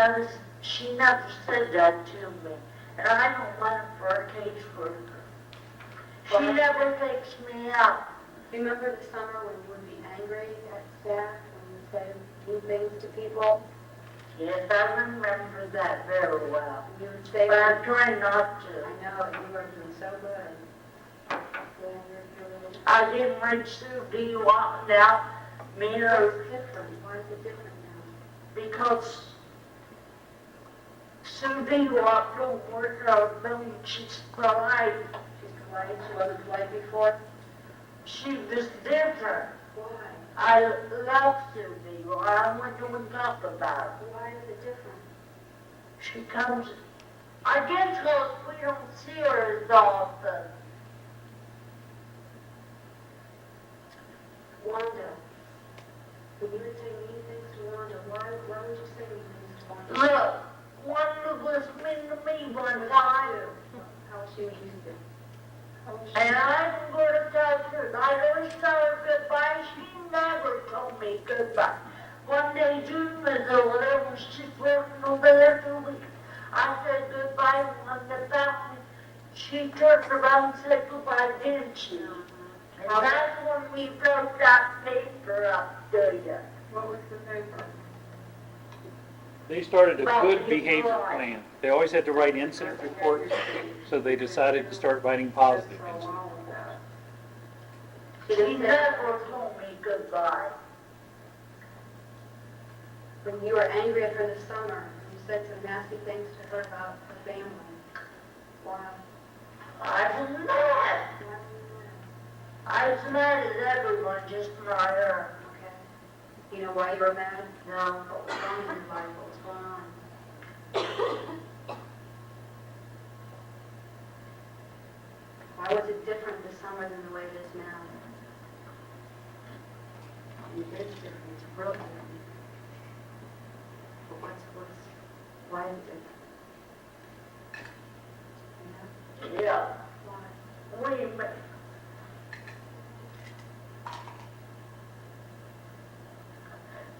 She never said that to me. And I don't want it for a caseworker. She never takes me out. Do you remember the summer when you would be angry at staff and you say mean things to people? Yes, I remember that very well. You would say, But I try not to. I know, and you were doing so good. Yeah, you're I didn't reach Sue D. Walk now, me and her, It's different. Why is it different now? because Sue D. Walk don't work out, but she's polite. She's polite. She wasn't polite before. She was different. Why? I love Sue D. Walk. I want to talk about it. Why is it different? She comes, I guess because we don't see her as often. Wanda. When you would say mean things to Wanda, why would you say mean things to Wanda? Look, one was mean to me one time. How was she mean to you? And I'm going to tell her, I always tell her goodbye, she never told me goodbye. One day June was over there, when she's working over there 2 weeks. I said goodbye, and when they found me, she turned around and said goodbye, didn't she? And that's when we wrote that paper up to you. What was the paper? They started a Well, good it's behavior right. plan. They always had to write incident reports, so they decided to start writing What's positive so incidents. wrong with that? She never told me goodbye. When you were angry at her this summer, you said some nasty things to her about her family. Why? I was mad. Why were you mad? I was mad at everyone, just not her. Okay. You know why you were mad? No. What was wrong in your life? What was going on? Why was it different this summer than the way it is now? It is different. It's real different. But why is it different? Yeah. Why? Wait a minute.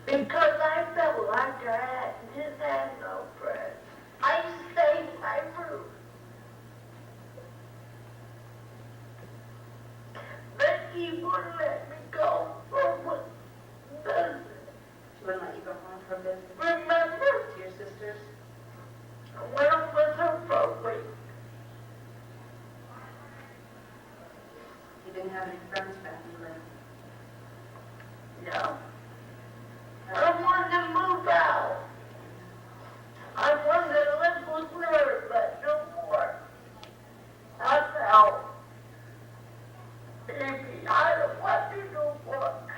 Because I felt like I didn't have no friends. I stayed in my room. Becky wouldn't let me go for what business. She wouldn't let you go home for business Remember, to your sisters? I went up with her for a week. You didn't have any friends back in England. No. I wanted to move out. I wanted to live with her, but no more. I felt, baby, I don't want to do work.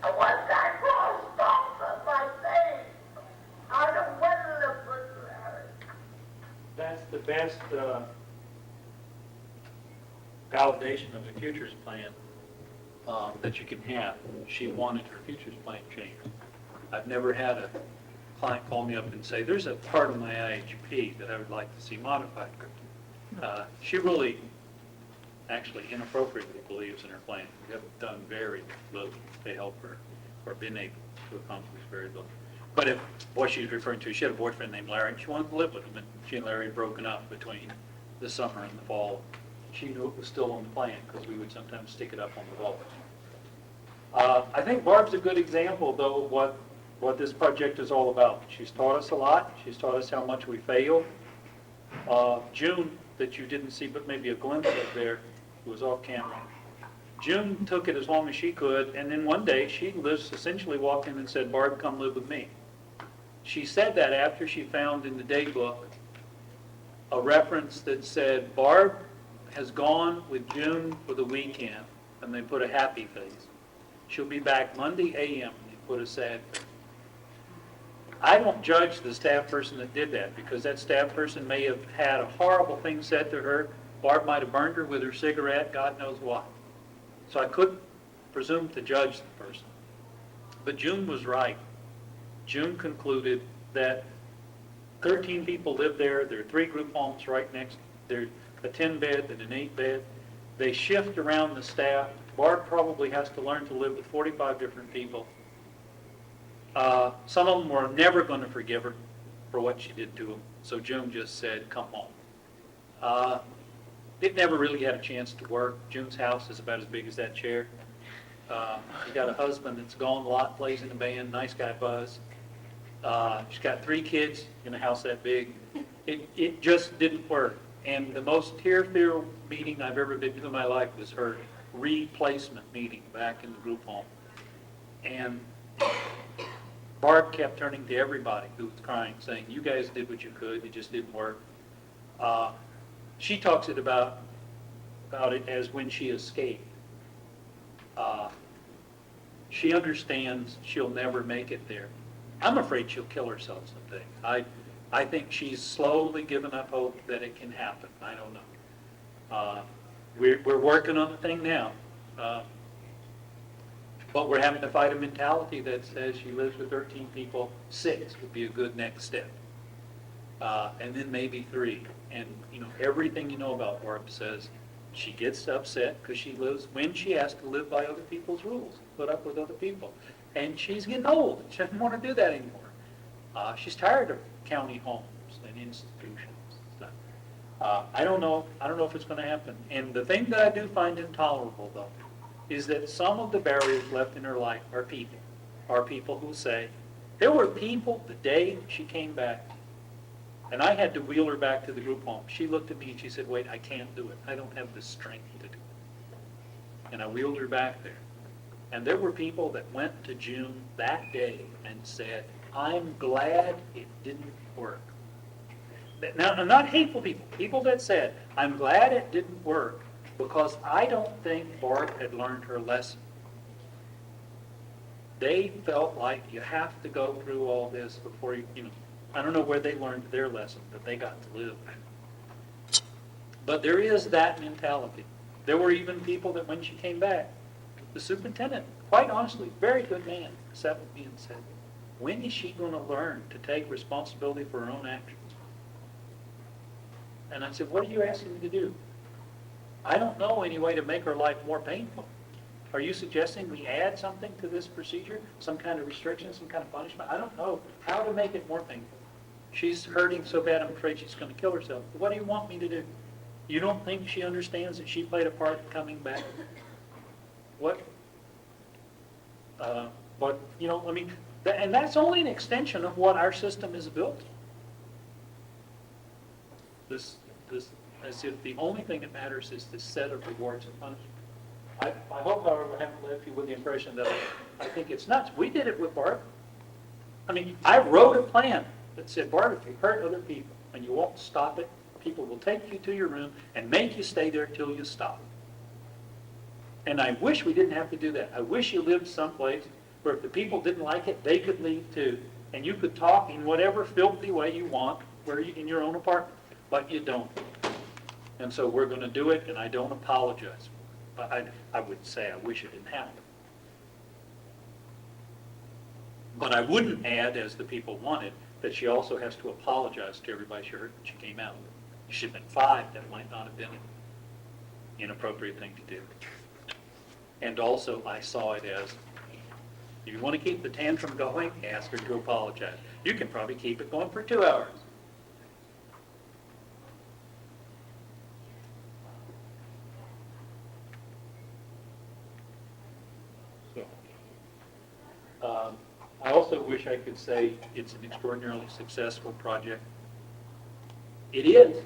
I want that crossed off of my face. I don't want to live with her. That's the best validation of the futures plan that you can have. She wanted her futures plan changed. I've never had a client call me up and say, there's a part of my IHP that I would like to see modified. She really, actually inappropriately believes in her plan. We have done very little to help her, or been able to accomplish very little. But if, what she's referring to, she had a boyfriend named Larry, and she wanted to live with him, and she and Larry had broken up between the summer and the fall. She knew it was still on the plan, because we would sometimes stick it up on the wall. I think Barb's a good example, though, of what this project is all about. She's taught us a lot. She's taught us how much we fail. June, that you didn't see but maybe a glimpse of there, who was off camera. June took it as long as she could, and then one day she essentially walked in and said, "Barb, come live with me." She said that after she found in the day book a reference that said, "Barb has gone with June for the weekend," and they put a happy face. "She'll be back Monday a.m., and they put a sad face. I don't judge the staff person that did that, because that staff person may have had a horrible thing said to her. Barb might have burned her with her cigarette, God knows what. So I couldn't presume to judge the person. But June was right. June concluded that 13 people live there. There are 3 group homes right next. There's a 10-bed and an 8-bed. They shift around the staff. Barb probably has to learn to live with 45 different people. Some of them were never going to forgive her for what she did to them. So June just said, "Come home." It never really had a chance to work. June's house is about as big as that chair. She's got a husband that's gone a lot, plays in a band, nice guy Buzz. She's got 3 kids in a house that big. It just didn't work. And the most tear-filled meeting I've ever been to in my life was her replacement meeting back in the group home. And Barb kept turning to everybody who was crying, saying, "You guys did what you could, it just didn't work." She talks about it as when she escaped. She understands she'll never make it there. I'm afraid she'll kill herself someday. I think she's slowly given up hope that it can happen. I don't know. We're working on the thing now. But we're having to fight a mentality that says she lives with 13 people, 6 would be a good next step. And then maybe 3. And, everything you know about Barb says she gets upset because she lives, when she has to live by other people's rules, put up with other people. And she's getting old. She doesn't want to do that anymore. She's tired of county homes and institutions and stuff. I don't know if it's going to happen. And the thing that I do find intolerable, though, is that some of the barriers left in her life are people who say, there were people the day she came back, and I had to wheel her back to the group home. She looked at me and she said, "Wait, I can't do it. I don't have the strength to do it." And I wheeled her back there. And there were people that went to June that day and said, "I'm glad it didn't work." Now, not hateful people, people that said, "I'm glad it didn't work because I don't think Barb had learned her lesson." They felt like you have to go through all this before you I don't know where they learned their lesson, but they got to live. But there is that mentality. There were even people that when she came back, the superintendent, quite honestly, very good man, sat with me and said, "When is she going to learn to take responsibility for her own actions?" And I said, "What are you asking me to do?" "I don't know any way to make her life more painful." "Are you suggesting we add something to this procedure? Some kind of restriction, some kind of punishment?" "I don't know how to make it more painful. She's hurting so bad I'm afraid she's going to kill herself." "What do you want me to do? You don't think she understands that she played a part in coming back?" What? But, and that's only an extension of what our system is built on. As if the only thing that matters is the set of rewards and punishment. I hope, however, I haven't left you with the impression that I think it's nuts. We did it with Barb. I wrote a plan that said, "Barb, if you hurt other people and you won't stop it, people will take you to your room and make you stay there till you stop." And I wish we didn't have to do that. I wish you lived someplace where if the people didn't like it, they could leave too. And you could talk in whatever filthy way you want in your own apartment. But you don't. And so we're going to do it, and I don't apologize. But I would say I wish it didn't happen. But I wouldn't add, as the people wanted, that she also has to apologize to everybody she heard when she came out. She should have been 5. That might not have been an inappropriate thing to do. And also, I saw it as If you want to keep the tantrum going, ask her to apologize. You can probably keep it going for 2 hours. So, I also wish I could say it's an extraordinarily successful project. It is,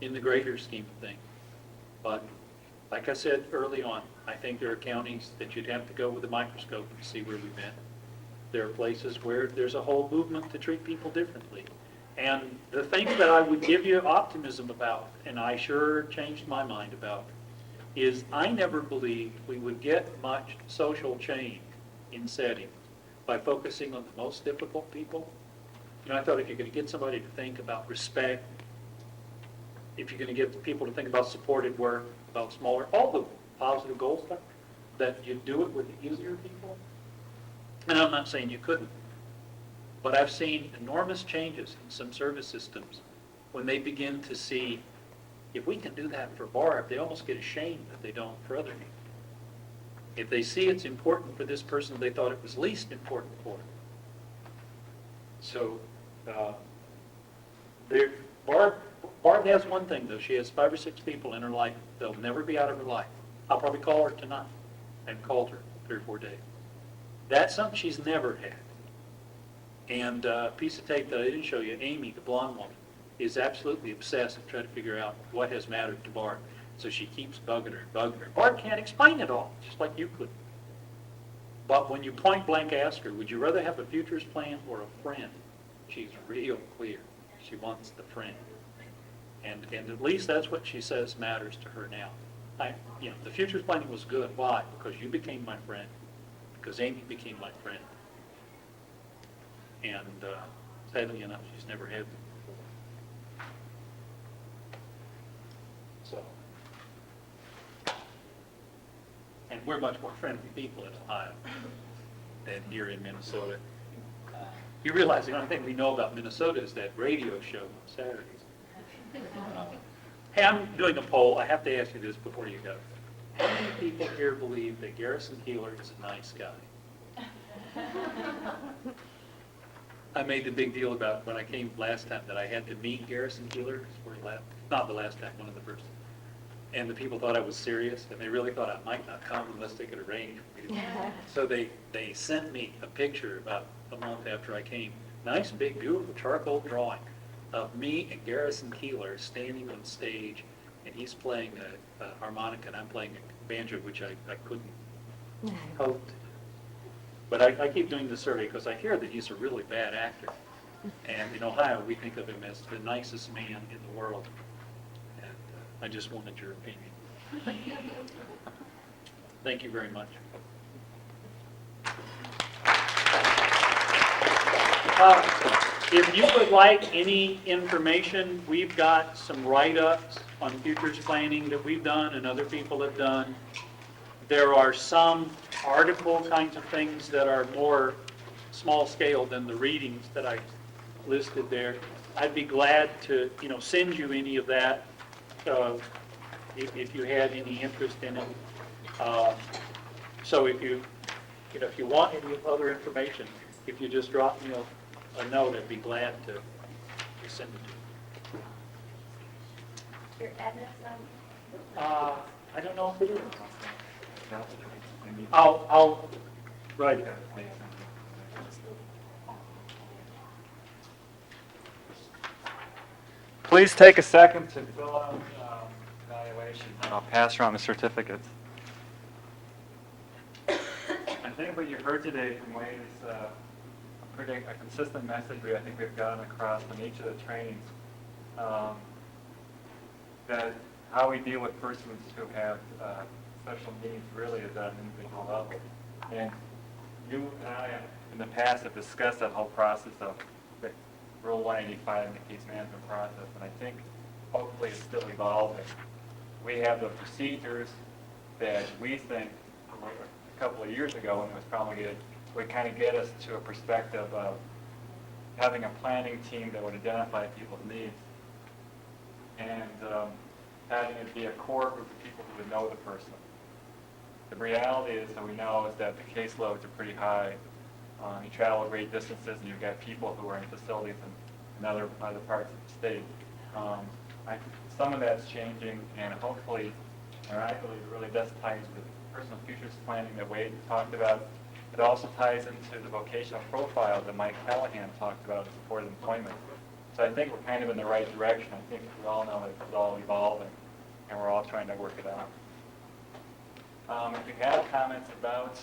in the greater scheme of things. But, like I said early on, I think there are counties that you'd have to go with a microscope to see where we've been. There are places where there's a whole movement to treat people differently. And the thing that I would give you optimism about, and I sure changed my mind about, is I never believed we would get much social change in settings by focusing on the most difficult people. You know, I thought if you're going to get somebody to think about respect, if you're going to get people to think about supported work, about smaller, all the positive goal stuff, that you do it with the easier people. And I'm not saying you couldn't, but I've seen enormous changes in some service systems when they begin to see, if we can do that for Barb, they almost get ashamed that they don't for other people. If they see it's important for this person, they thought it was least important for. So, Barb has one thing, though. She has 5 or 6 people in her life. They'll never be out of her life. I'll probably call her tonight. I haven't called her 3 or 4 days. That's something she's never had. And a piece of tape that I didn't show you, Amy, the blonde woman, is absolutely obsessed with trying to figure out what has mattered to Barb. So she keeps bugging her and bugging her. Barb can't explain it all, just like you could. But when you point blank ask her, would you rather have a futures plan or a friend? She's real clear. She wants the friend. And at least that's what she says matters to her now. The futures planning was good. Why? Because you became my friend. Because Amy became my friend. And sadly enough, she's never had them before. So, and we're much more friendly people in Ohio than here in Minnesota. You realize the only thing we know about Minnesota is that radio show on Saturdays. Hey, I'm doing a poll. I have to ask you this before you go. How many people here believe that Garrison Keillor is a nice guy? I made the big deal about when I came last time that I had to meet Garrison Keillor before he left. Not the last time, one of the first. And the people thought I was serious, and they really thought I might not come unless they could arrange for me to come. So they sent me a picture about a month after I came. Nice, big, beautiful charcoal drawing of me and Garrison Keillor standing on stage, and he's playing a harmonica, and I'm playing a banjo, which I couldn't hope to. But I keep doing the survey because I hear that he's a really bad actor. And in Ohio, we think of him as the nicest man in the world. And I just wanted your opinion. Thank you very much. If you would like any information, we've got some write-ups on futures planning that we've done and other people have done. There are some article kinds of things that are more small scale than the readings that I listed there. I'd be glad to, send you any of that if you had any interest in it. So if you want any other information, if you just drop me a note, I'd be glad to send it to you. Your address on? I don't know if it is. I'll write it. Please take a second to fill out evaluation. I'll pass around the certificates. I think what you heard today from Wade is a consistent message I think we've gotten across in each of the trainings. That how we deal with persons who have special needs really is at an individual level. And you and I in the past have discussed that whole process of the Rule 185 in the case management process, and I think hopefully it's still evolving. We have the procedures that we think a couple of years ago when it was promulgated would kind of get us to a perspective of having a planning team that would identify people's needs and having it be a core group of people who would know the person. the reality is, that we know, is that the caseloads are pretty high. You travel great distances, and you've got people who are in facilities in other parts of the state. Some of that's changing, and hopefully, or I believe it really does tie into the personal futures planning that Wade talked about. It also ties into the vocational profile that Mike Callahan talked about in support of employment. So I think we're kind of in the right direction. I think we all know that it's all evolving, and we're all trying to work it out. If you have comments about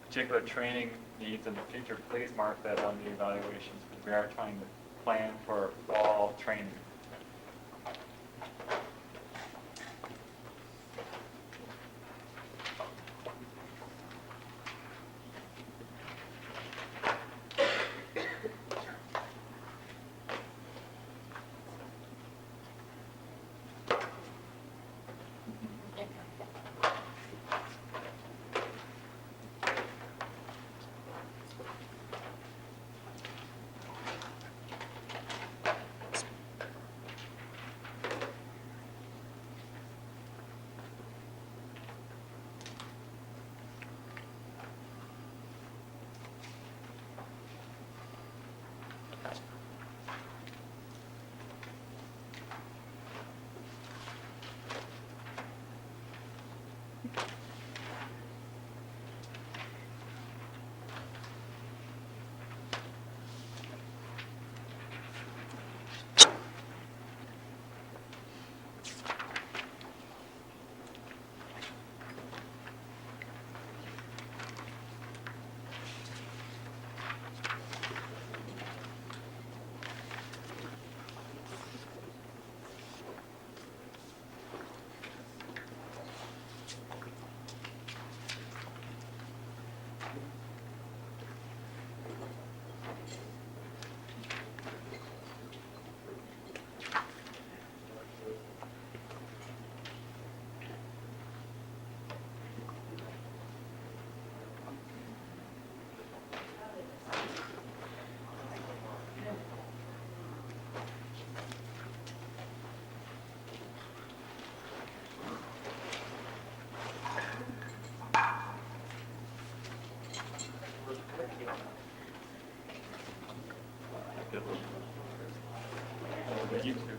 particular training needs in the future, please mark that on the evaluations, because we are trying to plan for all training.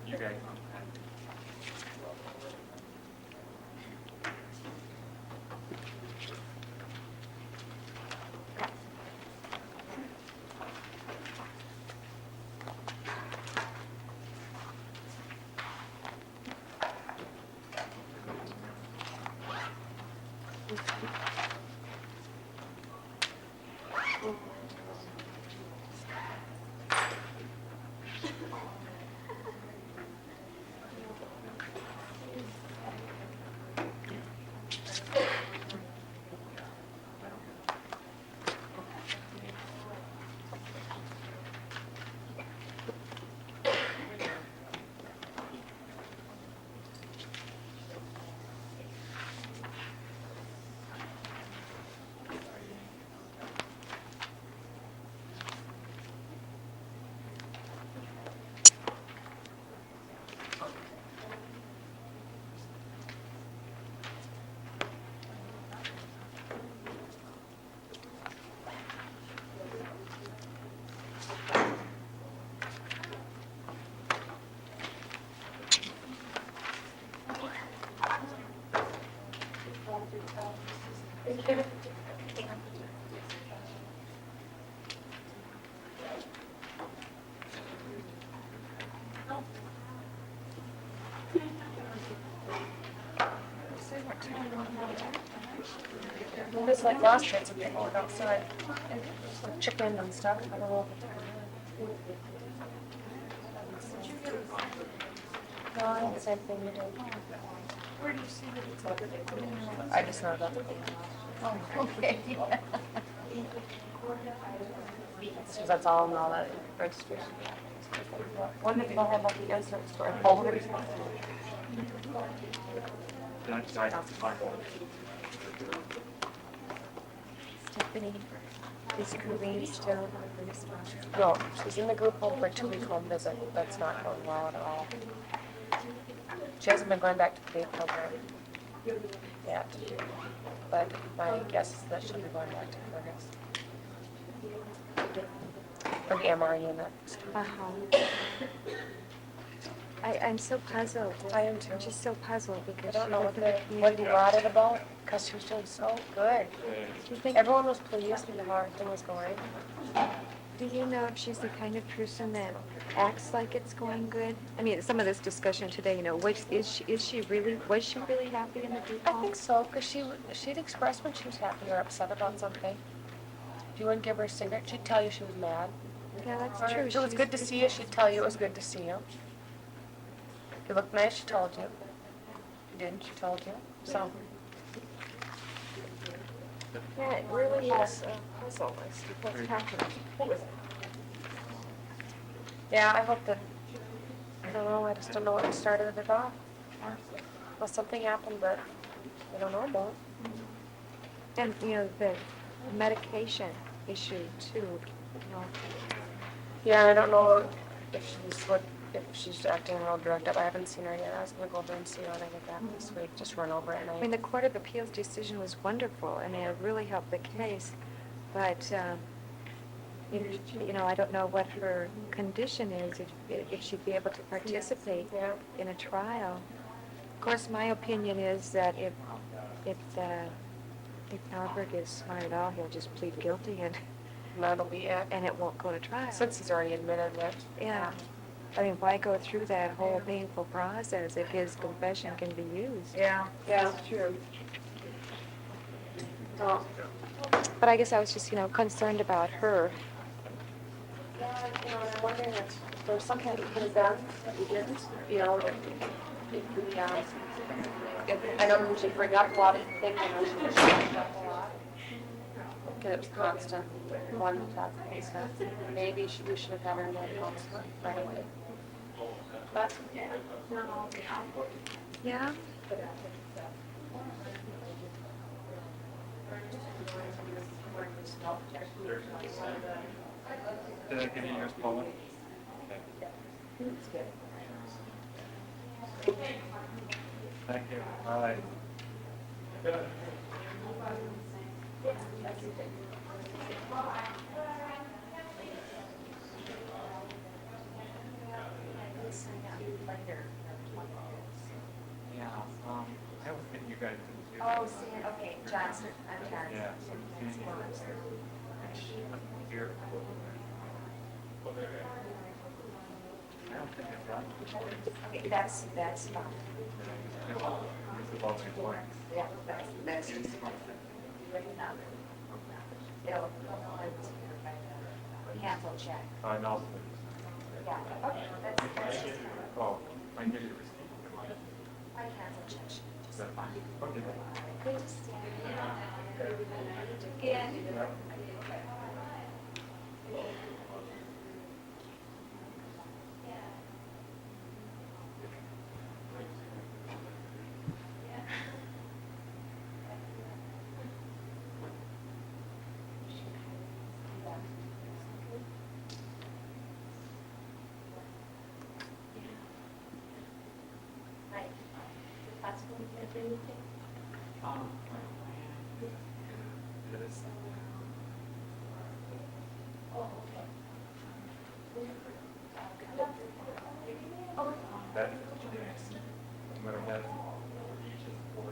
You guys. Well, it's like last year, it's okay, we're outside, and like chicken and stuff, I don't know. No, I had the same thing you did. Where do you see that it's like? I just know about the thing. Oh, okay. Because that's all and all that registration. When did you have like the insert store? Stephanie, is Corinne still? No, she's in the group home for a 2-week home visit. That's not going well at all. She hasn't been going back to the day program. yet. But my guess is that she'll be going back to Fergus. For the MR unit. Uh-huh. I'm so puzzled. I am too. I'm just so puzzled I because don't she know lives what in the they, what he community. brought it about, because she was doing so good. Do you think, Everyone was pleased with how everything was going. do you know if she's the kind of person that acts like it's going good? I mean, some of this discussion today, was she really happy in the group I home? think so, because she'd express when she was happy or upset about something. If you wouldn't give her a cigarette, she'd tell you she was mad. Yeah, that's Or true. if it was good to see you, she'd tell you it was good to see you. If you looked nice, she told you. If you didn't, she told you. So, Yeah, it really is a puzzle as to what's happening. yeah, I hope that, I don't know, I just don't know what started it off. Well, something happened that I don't know about. And, the medication issue too. Yeah, I don't know if she's acting real direct up. I haven't seen her yet. I was gonna go over and see her when I get back this week, just run over at I mean, night. the Court of Appeals decision was wonderful. I mean, it really helped the case. But, I don't know what her condition is, if she'd be able to participate Yeah. in a trial. Of course, my opinion is that if Albert is smart at all, he'll just plead guilty and That'll be it. it won't go to trial. Since he's already admitted it. Yeah. I mean, why go through that whole painful process if his confession can be used? Yeah, that's true. So, But I guess I was just, concerned about her. yeah, I'm wondering if there's something we could have done that we didn't, if we, I know she forgot a lot of things, she forgot a lot. Because it was constant, one talk, constant. Maybe we should have had her in the counselor right away. But, Yeah? Did I give you yours, Paula? Thank you. Bye. Yeah, I was thinking you guys didn't do Oh, that. see, okay, Johnson, I'm Johnson. Yeah, so seeing here. I don't think it's that. Okay, that's fine. It's about my points. Yeah, that's just fine. It'll, cancel check. I know. Yeah, okay, that's just fine. Oh, I can give you the receipt. My cancel check should be just That's fine. okay. Good to see you. Again. Right. Possible to get anything? It is. Oh, okay. That, no matter what, each is for.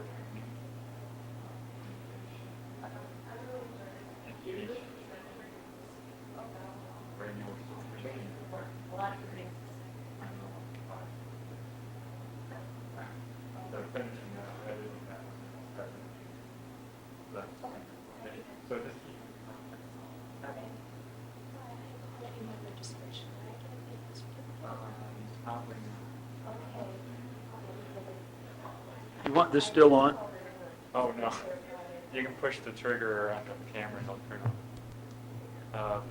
Right now, A lot of things. they're finishing that, editing that. But, so this. probably You want this still on? Oh, no. You can push the trigger on the camera, it'll turn on.